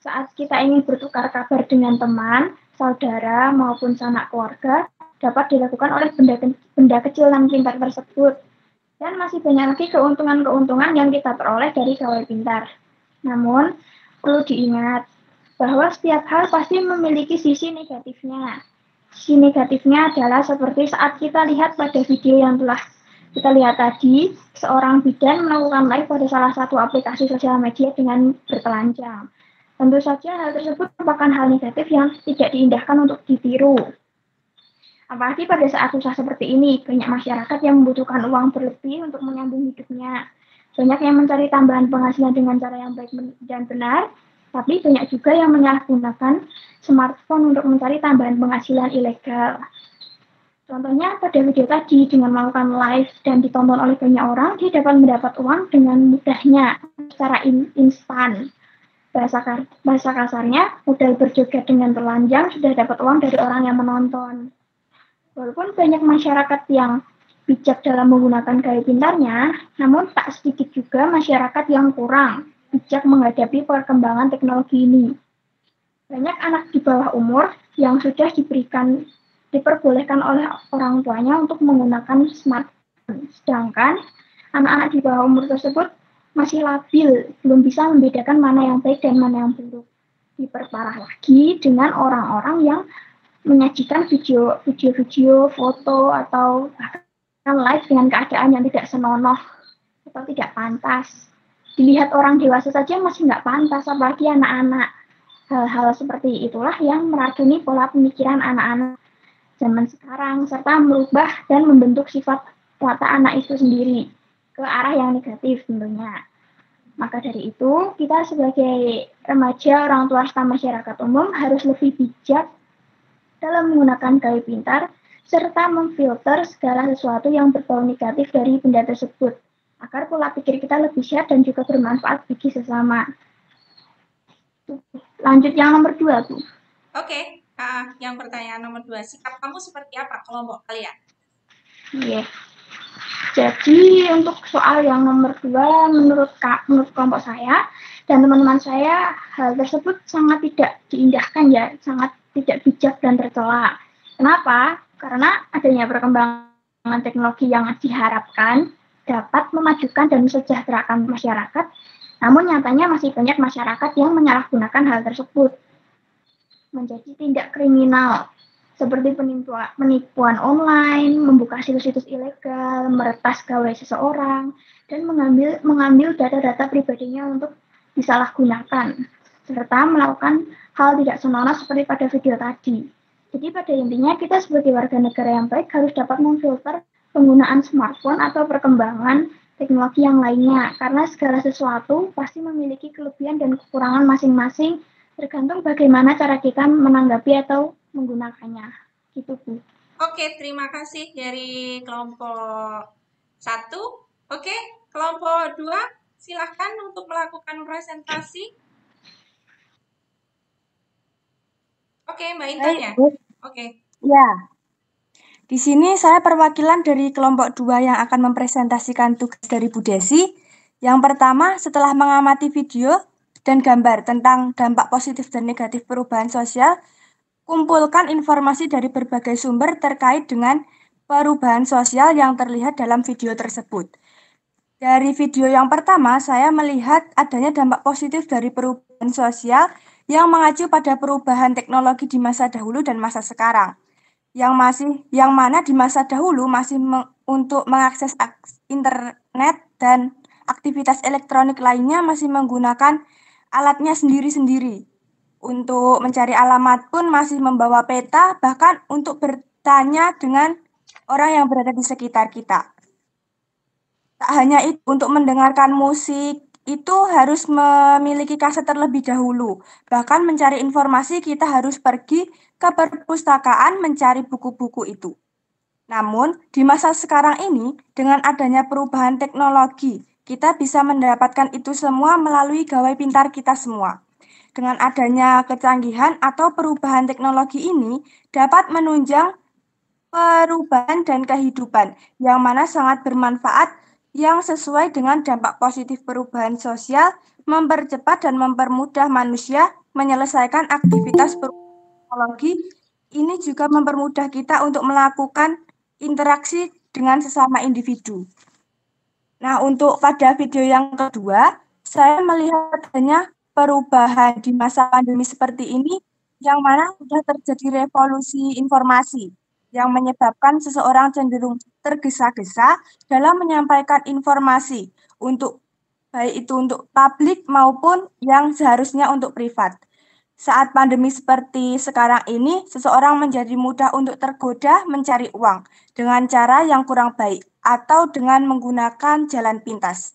saat kita ingin bertukar kabar dengan teman, saudara, maupun sanak keluarga, dapat dilakukan oleh benda kecil dan pintar tersebut. Dan masih banyak lagi keuntungan-keuntungan yang kita peroleh dari gawai pintar. Namun, perlu diingat bahwa setiap hal pasti memiliki sisi negatifnya. Sisi negatifnya adalah seperti saat kita lihat pada video yang telah kita lihat tadi, seorang bidan melakukan live pada salah satu aplikasi sosial media dengan bertelanjang. Tentu saja hal tersebut merupakan hal negatif yang tidak diindahkan untuk ditiru. Apalagi pada saat susah seperti ini, banyak masyarakat yang membutuhkan uang berlebih untuk menyambung hidupnya. Banyak yang mencari tambahan penghasilan dengan cara yang baik dan benar, tapi banyak juga yang menyalahgunakan smartphone untuk mencari tambahan penghasilan ilegal. Contohnya pada video tadi, dengan melakukan live dan ditonton oleh banyak orang, dia dapat mendapat uang dengan mudahnya, secara instan. Bahasa kasarnya, modal berjoget dengan telanjang sudah dapat uang dari orang yang menonton. Walaupun banyak masyarakat yang bijak dalam menggunakan gaya pintarnya, namun tak sedikit juga masyarakat yang kurang bijak menghadapi perkembangan teknologi ini. Banyak anak di bawah umur yang sudah diperbolehkan oleh orang tuanya untuk menggunakan smartphone, sedangkan anak-anak di bawah umur tersebut masih labil, belum bisa membedakan mana yang baik dan mana yang buruk. Diperparah lagi dengan orang-orang yang menyajikan video, foto, atau bahkan live dengan keadaan yang tidak senonoh atau tidak pantas. Dilihat orang dewasa saja masih nggak pantas, apalagi anak-anak. Hal-hal seperti itulah yang meracuni pola pemikiran anak-anak zaman sekarang, serta merubah dan membentuk sifat watak anak itu sendiri ke arah yang negatif tentunya. Maka dari itu, kita sebagai remaja, orang tua, serta masyarakat umum harus lebih bijak dalam menggunakan gaya pintar, serta memfilter segala sesuatu yang berbau negatif dari benda tersebut, agar pola pikir kita lebih sehat dan juga bermanfaat bagi sesama. Lanjut yang nomor 2, Bu. Oke, yang pertanyaan nomor 2, sikap kamu seperti apa kelompok kalian? Iya. Jadi untuk soal yang nomor 2, menurut kelompok saya dan teman-teman saya, hal tersebut sangat tidak diindahkan ya, sangat tidak bijak dan tercela. Kenapa? Karena adanya perkembangan teknologi yang diharapkan dapat memajukan dan mesejahterakan masyarakat, namun nyatanya masih banyak masyarakat yang menyalahgunakan hal tersebut menjadi tindak kriminal, seperti penipuan online, membuka situs-situs ilegal, meretas gawai seseorang, dan mengambil data-data pribadinya untuk disalahgunakan, serta melakukan hal tidak senonoh seperti pada video tadi. Jadi pada intinya kita sebagai warga negara yang baik harus dapat memfilter penggunaan smartphone atau perkembangan teknologi yang lainnya, karena segala sesuatu pasti memiliki kelebihan dan kekurangan masing-masing, tergantung bagaimana cara kita menanggapi atau menggunakannya. Gitu, Bu. Oke, terima kasih dari kelompok 1. Oke, kelompok 2, silahkan untuk melakukan presentasi. Oke, Mbak Intan ya? Oke. Ya, di sini saya perwakilan dari kelompok 2 yang akan mempresentasikan tugas dari Bu Desi. Yang pertama, setelah mengamati video dan gambar tentang dampak positif dan negatif perubahan sosial, kumpulkan informasi dari berbagai sumber terkait dengan perubahan sosial yang terlihat dalam video tersebut. Dari video yang pertama, saya melihat adanya dampak positif dari perubahan sosial yang mengacu pada perubahan teknologi di masa dahulu dan masa sekarang. Yang mana di masa dahulu masih untuk mengakses internet dan aktivitas elektronik lainnya masih menggunakan alatnya sendiri-sendiri. Untuk mencari alamat pun masih membawa peta, bahkan untuk bertanya dengan orang yang berada di sekitar kita. Tak hanya itu, untuk mendengarkan musik itu harus memiliki kaset terlebih dahulu. Bahkan mencari informasi kita harus pergi ke perpustakaan mencari buku-buku itu. Namun, di masa sekarang ini, dengan adanya perubahan teknologi, kita bisa mendapatkan itu semua melalui gawai pintar kita semua. Dengan adanya kecanggihan atau perubahan teknologi ini dapat menunjang perubahan dan kehidupan yang mana sangat bermanfaat yang sesuai dengan dampak positif perubahan sosial, mempercepat dan mempermudah manusia menyelesaikan aktivitas teknologi. Ini juga mempermudah kita untuk melakukan interaksi dengan sesama individu. Nah, untuk pada video yang kedua, saya melihat adanya perubahan di masa pandemi seperti ini, yang mana sudah terjadi revolusi informasi, yang menyebabkan seseorang cenderung tergesa-gesa dalam menyampaikan informasi, baik itu untuk publik maupun yang seharusnya untuk privat. Saat pandemi seperti sekarang ini, seseorang menjadi mudah untuk tergoda mencari uang dengan cara yang kurang baik atau dengan menggunakan jalan pintas.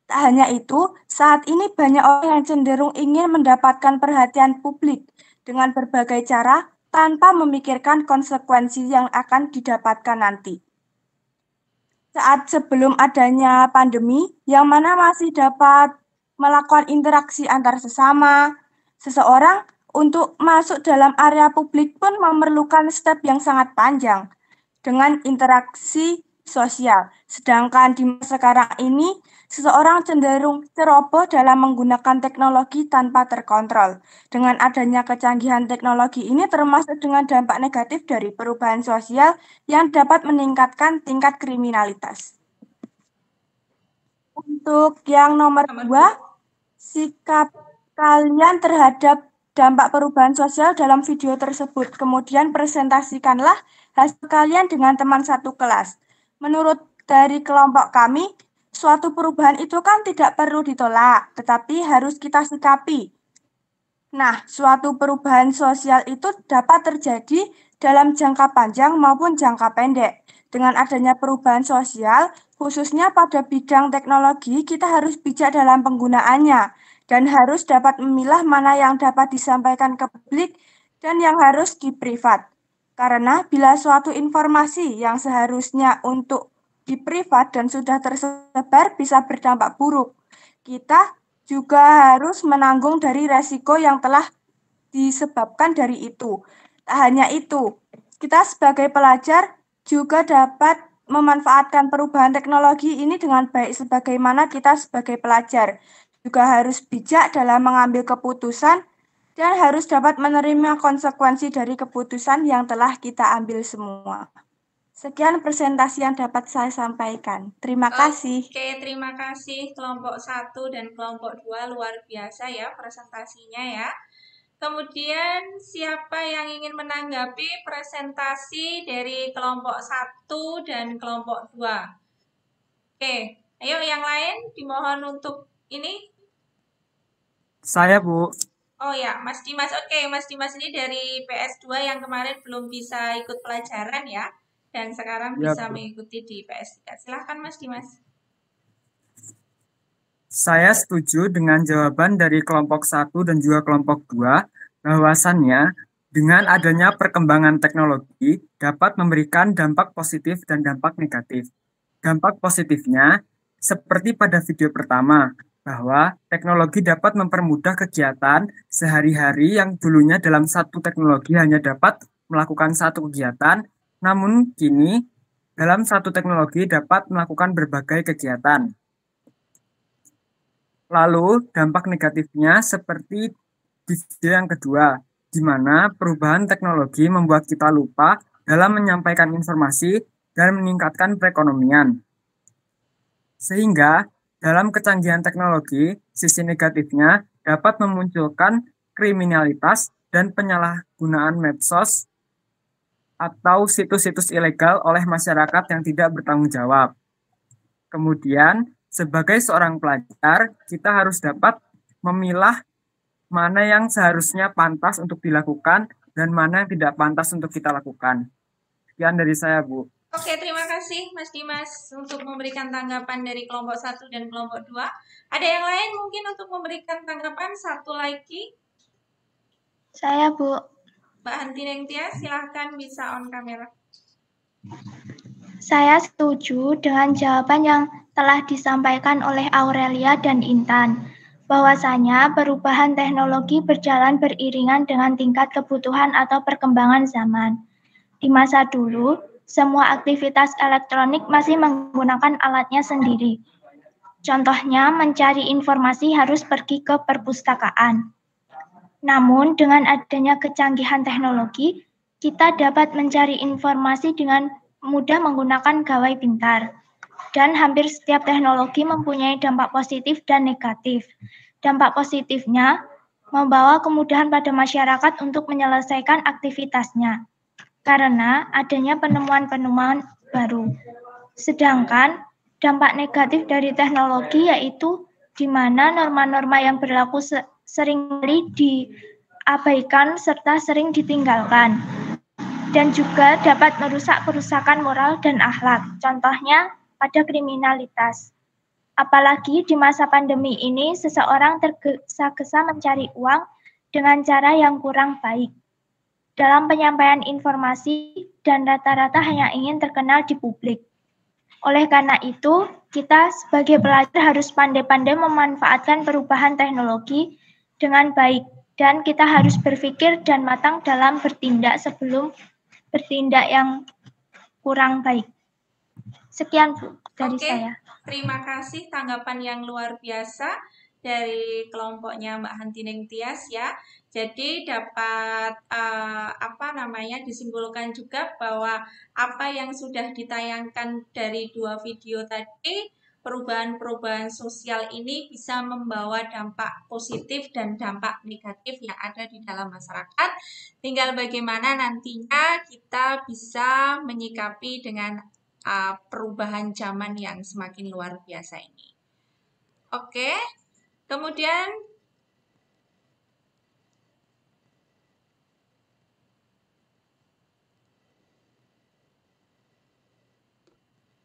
Tak hanya itu, saat ini banyak orang yang cenderung ingin mendapatkan perhatian publik dengan berbagai cara tanpa memikirkan konsekuensi yang akan didapatkan nanti. Saat sebelum adanya pandemi, yang mana masih dapat melakukan interaksi antar sesama, seseorang untuk masuk dalam area publik pun memerlukan step yang sangat panjang dengan interaksi sosial. Sedangkan di masa sekarang ini, seseorang cenderung ceroboh dalam menggunakan teknologi tanpa terkontrol. Dengan adanya kecanggihan teknologi ini termasuk dengan dampak negatif dari perubahan sosial yang dapat meningkatkan tingkat kriminalitas. Untuk yang nomor 2, sikap kalian terhadap dampak perubahan sosial dalam video tersebut. Kemudian presentasikanlah hasil kalian dengan teman satu kelas. Menurut dari kelompok kami, suatu perubahan itu kan tidak perlu ditolak, tetapi harus kita sikapi. Nah, suatu perubahan sosial itu dapat terjadi dalam jangka panjang maupun jangka pendek. Dengan adanya perubahan sosial, khususnya pada bidang teknologi, kita harus bijak dalam penggunaannya dan harus dapat memilah mana yang dapat disampaikan ke publik dan yang harus di privat. Karena bila suatu informasi yang seharusnya untuk di privat dan sudah tersebar bisa berdampak buruk, kita juga harus menanggung dari resiko yang telah disebabkan dari itu. Tak hanya itu, kita sebagai pelajar juga dapat memanfaatkan perubahan teknologi ini dengan baik sebagaimana kita sebagai pelajar. Juga harus bijak dalam mengambil keputusan dan harus dapat menerima konsekuensi dari keputusan yang telah kita ambil semua. Sekian presentasi yang dapat saya sampaikan. Terima kasih. Oke, terima kasih kelompok 1 dan kelompok 2, luar biasa ya presentasinya ya. Kemudian siapa yang ingin menanggapi presentasi dari kelompok 1 dan kelompok 2? Oke, ayo yang lain dimohon untuk ini. Saya, Bu. Oh ya, Mas Dimas. Oke, Mas Dimas ini dari PS2 yang kemarin belum bisa ikut pelajaran ya. Dan sekarang Ya, bisa Bu. mengikuti di PS3. Silahkan Mas Dimas. Saya setuju dengan jawaban dari kelompok 1 dan juga kelompok 2, bahwasannya Dengan adanya perkembangan teknologi dapat memberikan dampak positif dan dampak negatif. Dampak positifnya, seperti pada video pertama, bahwa teknologi dapat mempermudah kegiatan sehari-hari yang dulunya dalam satu teknologi hanya dapat melakukan satu kegiatan, namun kini dalam satu teknologi dapat melakukan berbagai kegiatan. Lalu, dampak negatifnya seperti di video yang kedua, di mana perubahan teknologi membuat kita lupa dalam menyampaikan informasi dan meningkatkan perekonomian. Sehingga, dalam kecanggihan teknologi, sisi negatifnya dapat memunculkan kriminalitas dan penyalahgunaan medsos atau situs-situs ilegal oleh masyarakat yang tidak bertanggung jawab. Kemudian, sebagai seorang pelajar, kita harus dapat memilah mana yang seharusnya pantas untuk dilakukan dan mana yang tidak pantas untuk kita lakukan. Sekian dari saya, Bu. Oke, terima kasih Mas Dimas untuk memberikan tanggapan dari kelompok 1 dan kelompok 2. Ada yang lain mungkin untuk memberikan tanggapan? Satu lagi. Saya, Bu. Mbak Hanti Nengtia, silahkan bisa on kamera. Saya setuju dengan jawaban yang telah disampaikan oleh Aurelia dan Intan, bahwasanya perubahan teknologi berjalan beriringan dengan tingkat kebutuhan atau perkembangan zaman. Di masa dulu, semua aktivitas elektronik masih menggunakan alatnya sendiri. Contohnya, mencari informasi harus pergi ke perpustakaan. Namun, dengan adanya kecanggihan teknologi, kita dapat mencari informasi dengan mudah menggunakan gawai pintar. Dan hampir setiap teknologi mempunyai dampak positif dan negatif. Dampak positifnya membawa kemudahan pada masyarakat untuk menyelesaikan aktivitasnya, karena adanya penemuan-penemuan baru. Sedangkan dampak negatif dari teknologi yaitu di mana norma-norma yang berlaku seringkali diabaikan serta sering ditinggalkan, dan juga dapat merusak kerusakan moral dan akhlak, contohnya pada kriminalitas. Apalagi di masa pandemi ini, seseorang tergesa-gesa mencari uang dengan cara yang kurang baik dalam penyampaian informasi dan rata-rata hanya ingin terkenal di publik. Oleh karena itu, kita sebagai pelajar harus pandai-pandai memanfaatkan perubahan teknologi dengan baik, dan kita harus berpikir dan matang dalam bertindak sebelum bertindak yang kurang baik. Sekian, Bu, dari saya. Terima kasih tanggapan yang luar biasa dari kelompoknya Mbak Hanti Nengtias ya. Jadi dapat disimpulkan juga bahwa apa yang sudah ditayangkan dari 2 video tadi, perubahan-perubahan sosial ini bisa membawa dampak positif dan dampak negatif yang ada di dalam masyarakat. Tinggal bagaimana nantinya kita bisa menyikapi dengan perubahan zaman yang semakin luar biasa ini. Oke, kemudian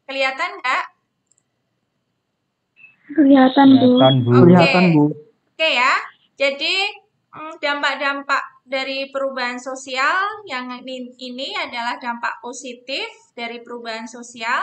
kelihatan nggak? Kelihatan, Bu. Kelihatan, Bu. Oke ya, jadi dampak-dampak dari perubahan sosial yang ini adalah dampak positif dari perubahan sosial.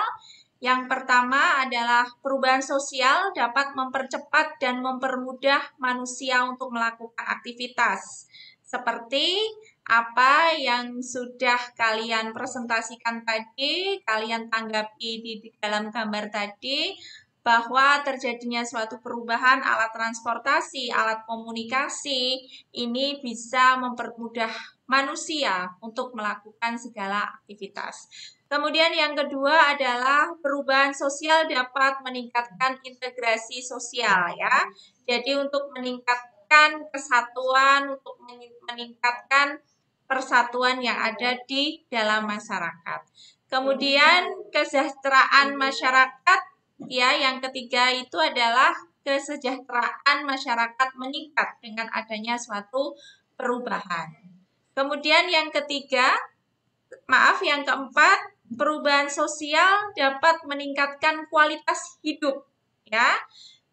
Yang pertama adalah perubahan sosial dapat mempercepat dan mempermudah manusia untuk melakukan aktivitas. Seperti apa yang sudah kalian presentasikan tadi, kalian tanggapi di dalam gambar tadi, bahwa terjadinya suatu perubahan alat transportasi, alat komunikasi, ini bisa mempermudah manusia untuk melakukan segala aktivitas. Kemudian yang kedua adalah perubahan sosial dapat meningkatkan integrasi sosial ya. Jadi untuk meningkatkan kesatuan, untuk meningkatkan persatuan yang ada di dalam masyarakat. Kemudian kesejahteraan masyarakat ya, yang ketiga itu adalah kesejahteraan masyarakat meningkat dengan adanya suatu perubahan. Kemudian yang keempat, perubahan sosial dapat meningkatkan kualitas hidup ya.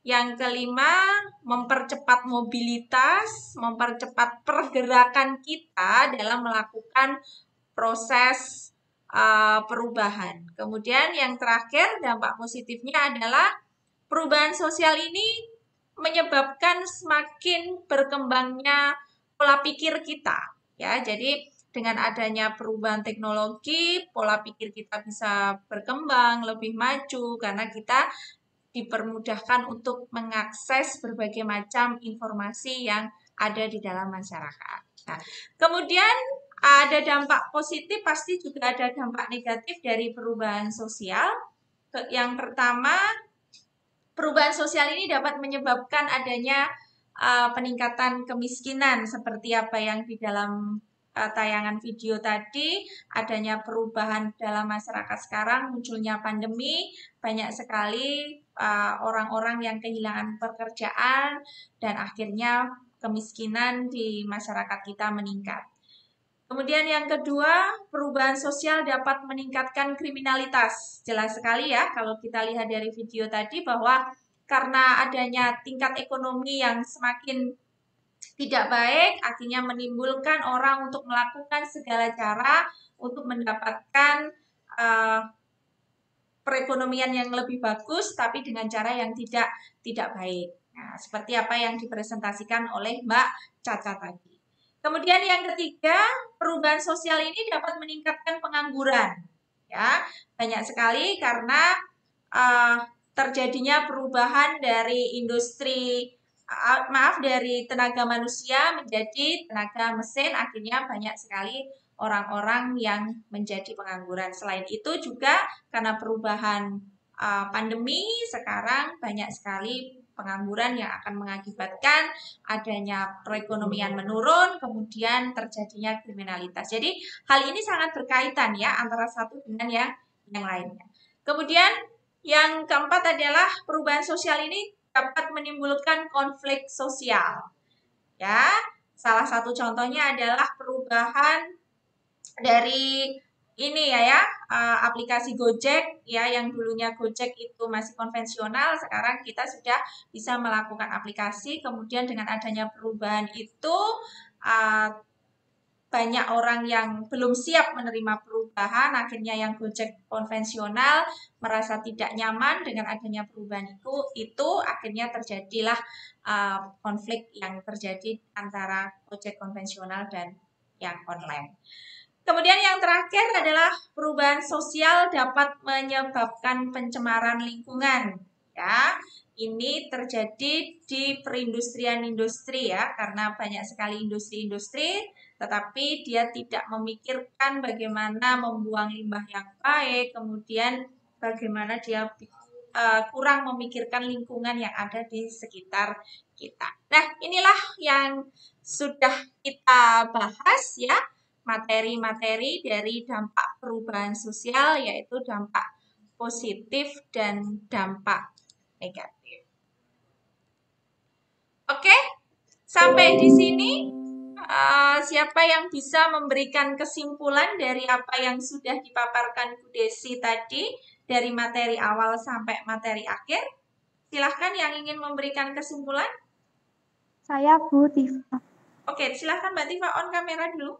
Yang kelima, mempercepat mobilitas, mempercepat pergerakan kita dalam melakukan proses perubahan. Kemudian yang terakhir, dampak positifnya adalah perubahan sosial ini menyebabkan semakin berkembangnya pola pikir kita. Ya, jadi dengan adanya perubahan teknologi, pola pikir kita bisa berkembang, lebih maju karena kita dipermudahkan untuk mengakses berbagai macam informasi yang ada di dalam masyarakat. Nah, kemudian ada dampak positif, pasti juga ada dampak negatif dari perubahan sosial. Yang pertama, perubahan sosial ini dapat menyebabkan adanya peningkatan kemiskinan seperti apa yang di dalam tayangan video tadi, adanya perubahan dalam masyarakat sekarang, munculnya pandemi, banyak sekali orang-orang yang kehilangan pekerjaan dan akhirnya kemiskinan di masyarakat kita meningkat. Kemudian yang kedua, perubahan sosial dapat meningkatkan kriminalitas. Jelas sekali ya kalau kita lihat dari video tadi bahwa karena adanya tingkat ekonomi yang semakin tidak baik, akhirnya menimbulkan orang untuk melakukan segala cara untuk mendapatkan perekonomian yang lebih bagus, tapi dengan cara yang tidak baik. Nah, seperti apa yang dipresentasikan oleh Mbak Caca tadi. Kemudian yang ketiga, perubahan sosial ini dapat meningkatkan pengangguran. Ya, banyak sekali karena terjadinya perubahan dari dari tenaga manusia menjadi tenaga mesin, akhirnya banyak sekali orang-orang yang menjadi pengangguran. Selain itu juga karena perubahan pandemi, sekarang banyak sekali pengangguran yang akan mengakibatkan adanya perekonomian menurun, kemudian terjadinya kriminalitas. Jadi hal ini sangat berkaitan ya antara satu dengan yang lainnya. Kemudian yang keempat adalah perubahan sosial ini dapat menimbulkan konflik sosial. Ya, salah satu contohnya adalah perubahan dari ini ya, aplikasi Gojek ya, yang dulunya Gojek itu masih konvensional, sekarang kita sudah bisa melakukan aplikasi. Kemudian dengan adanya perubahan itu banyak orang yang belum siap menerima perubahan, akhirnya yang Gojek konvensional merasa tidak nyaman dengan adanya perubahan itu akhirnya terjadilah konflik yang terjadi antara Gojek konvensional dan yang online. Kemudian yang terakhir adalah perubahan sosial dapat menyebabkan pencemaran lingkungan. Ya, ini terjadi di perindustrian industri ya, karena banyak sekali industri-industri, tetapi dia tidak memikirkan bagaimana membuang limbah yang baik, kemudian bagaimana dia kurang memikirkan lingkungan yang ada di sekitar kita. Nah, inilah yang sudah kita bahas ya, materi-materi dari dampak perubahan sosial, yaitu dampak positif dan dampak negatif. Oke, sampai di sini siapa yang bisa memberikan kesimpulan dari apa yang sudah dipaparkan Bu Desi tadi, dari materi awal sampai materi akhir? Silahkan yang ingin memberikan kesimpulan. Saya Bu Tifa. Oke, silahkan Mbak Tifa on kamera dulu.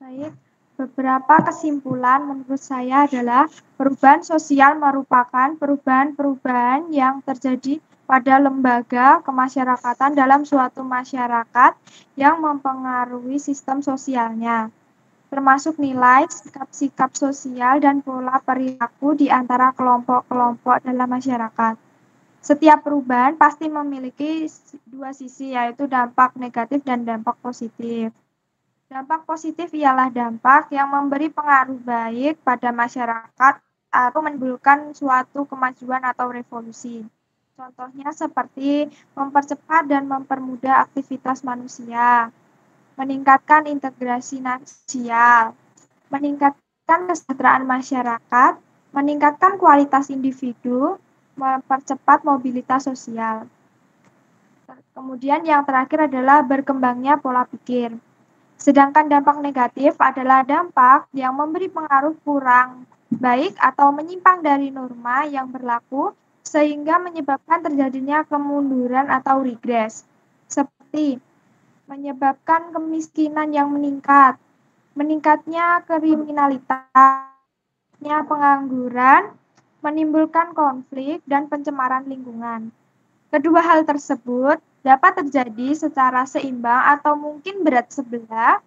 Baik, beberapa kesimpulan menurut saya adalah perubahan sosial merupakan perubahan-perubahan yang terjadi pada lembaga kemasyarakatan dalam suatu masyarakat yang mempengaruhi sistem sosialnya, termasuk nilai, sikap-sikap sosial, dan pola perilaku di antara kelompok-kelompok dalam masyarakat. Setiap perubahan pasti memiliki dua sisi, yaitu dampak negatif dan dampak positif. Dampak positif ialah dampak yang memberi pengaruh baik pada masyarakat atau menimbulkan suatu kemajuan atau revolusi. Contohnya seperti mempercepat dan mempermudah aktivitas manusia, meningkatkan integrasi sosial, meningkatkan kesejahteraan masyarakat, meningkatkan kualitas individu, mempercepat mobilitas sosial. Kemudian yang terakhir adalah berkembangnya pola pikir. Sedangkan dampak negatif adalah dampak yang memberi pengaruh kurang baik atau menyimpang dari norma yang berlaku sehingga menyebabkan terjadinya kemunduran atau regres, seperti menyebabkan kemiskinan yang meningkat, meningkatnya kriminalitas, pengangguran, menimbulkan konflik dan pencemaran lingkungan. Kedua hal tersebut dapat terjadi secara seimbang atau mungkin berat sebelah,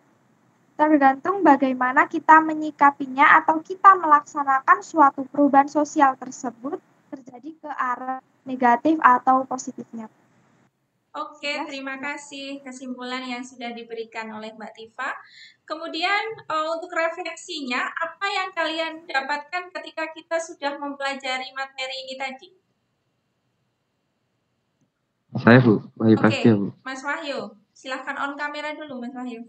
tergantung bagaimana kita menyikapinya atau kita melaksanakan suatu perubahan sosial tersebut terjadi ke arah negatif atau positifnya. Oke, terima kasih kesimpulan yang sudah diberikan oleh Mbak Tifa. Kemudian untuk refleksinya, apa yang kalian dapatkan ketika kita sudah mempelajari materi ini tadi? Saya Bu, Wahyu Oke, Prasetyo Bu. Mas Wahyu, silahkan on kamera dulu Mas Wahyu.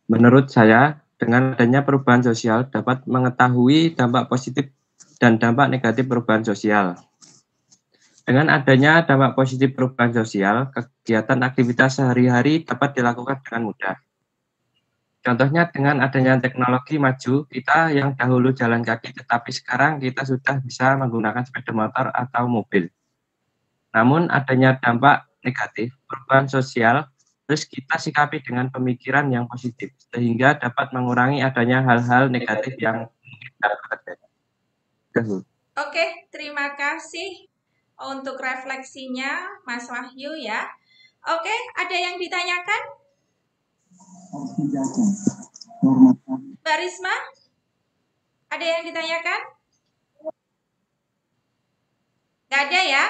Menurut saya, dengan adanya perubahan sosial dapat mengetahui dampak positif dan dampak negatif perubahan sosial. Dengan adanya dampak positif perubahan sosial, kegiatan aktivitas sehari-hari dapat dilakukan dengan mudah. Contohnya dengan adanya teknologi maju, kita yang dahulu jalan kaki, tetapi sekarang kita sudah bisa menggunakan sepeda motor atau mobil. Namun adanya dampak negatif perubahan sosial harus kita sikapi dengan pemikiran yang positif, sehingga dapat mengurangi adanya hal-hal negatif yang mungkin dapat terjadi. Oke, terima kasih untuk refleksinya Mas Wahyu ya. Oke, ada yang ditanyakan? Mbak Risma? Ada yang ditanyakan? Nggak ada ya?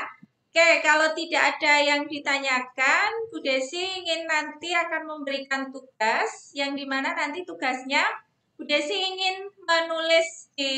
Oke, kalau tidak ada yang ditanyakan, Bu Desi ingin nanti akan memberikan tugas, yang dimana nanti tugasnya Bu Desi ingin menulis di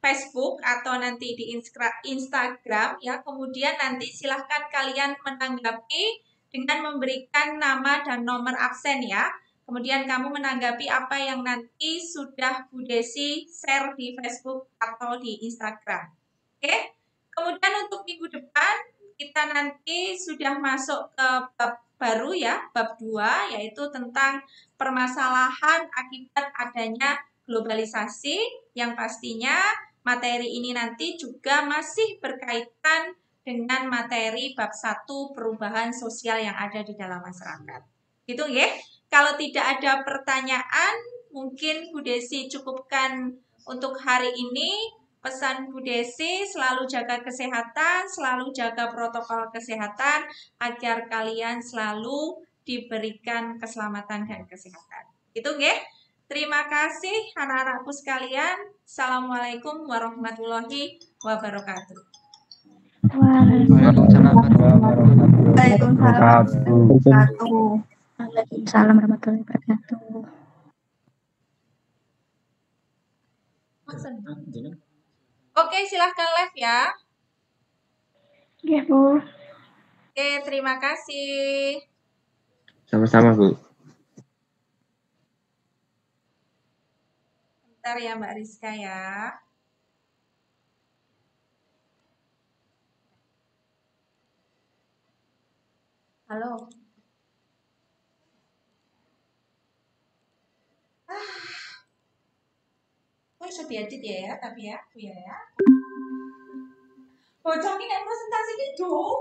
Facebook atau nanti di Instagram ya. Kemudian nanti silahkan kalian menanggapi dengan memberikan nama dan nomor absen ya. Kemudian kamu menanggapi apa yang nanti sudah Bu Desi share di Facebook atau di Instagram. Oke. Kemudian untuk minggu depan kita nanti sudah masuk ke bab baru ya, bab 2 yaitu tentang permasalahan akibat adanya globalisasi yang pastinya materi ini nanti juga masih berkaitan dengan materi bab 1 perubahan sosial yang ada di dalam masyarakat. Gitu ya. Kalau tidak ada pertanyaan, mungkin Bu Desi cukupkan untuk hari ini. Pesan Bu Desi, selalu jaga kesehatan, selalu jaga protokol kesehatan, agar kalian selalu diberikan keselamatan dan kesehatan. Itu nggih. Terima kasih anak-anakku sekalian. Assalamualaikum warahmatullahi wabarakatuh. Waalaikumsalam warahmatullahi wabarakatuh. Oke, silahkan live ya. Ya, Bu. Oke, terima kasih. Sama-sama Bu. Bentar ya Mbak Rizka ya. Halo. Kok iso diedit ya, tapi ya, Bu ya. Bocokin yang presentasi ini dong.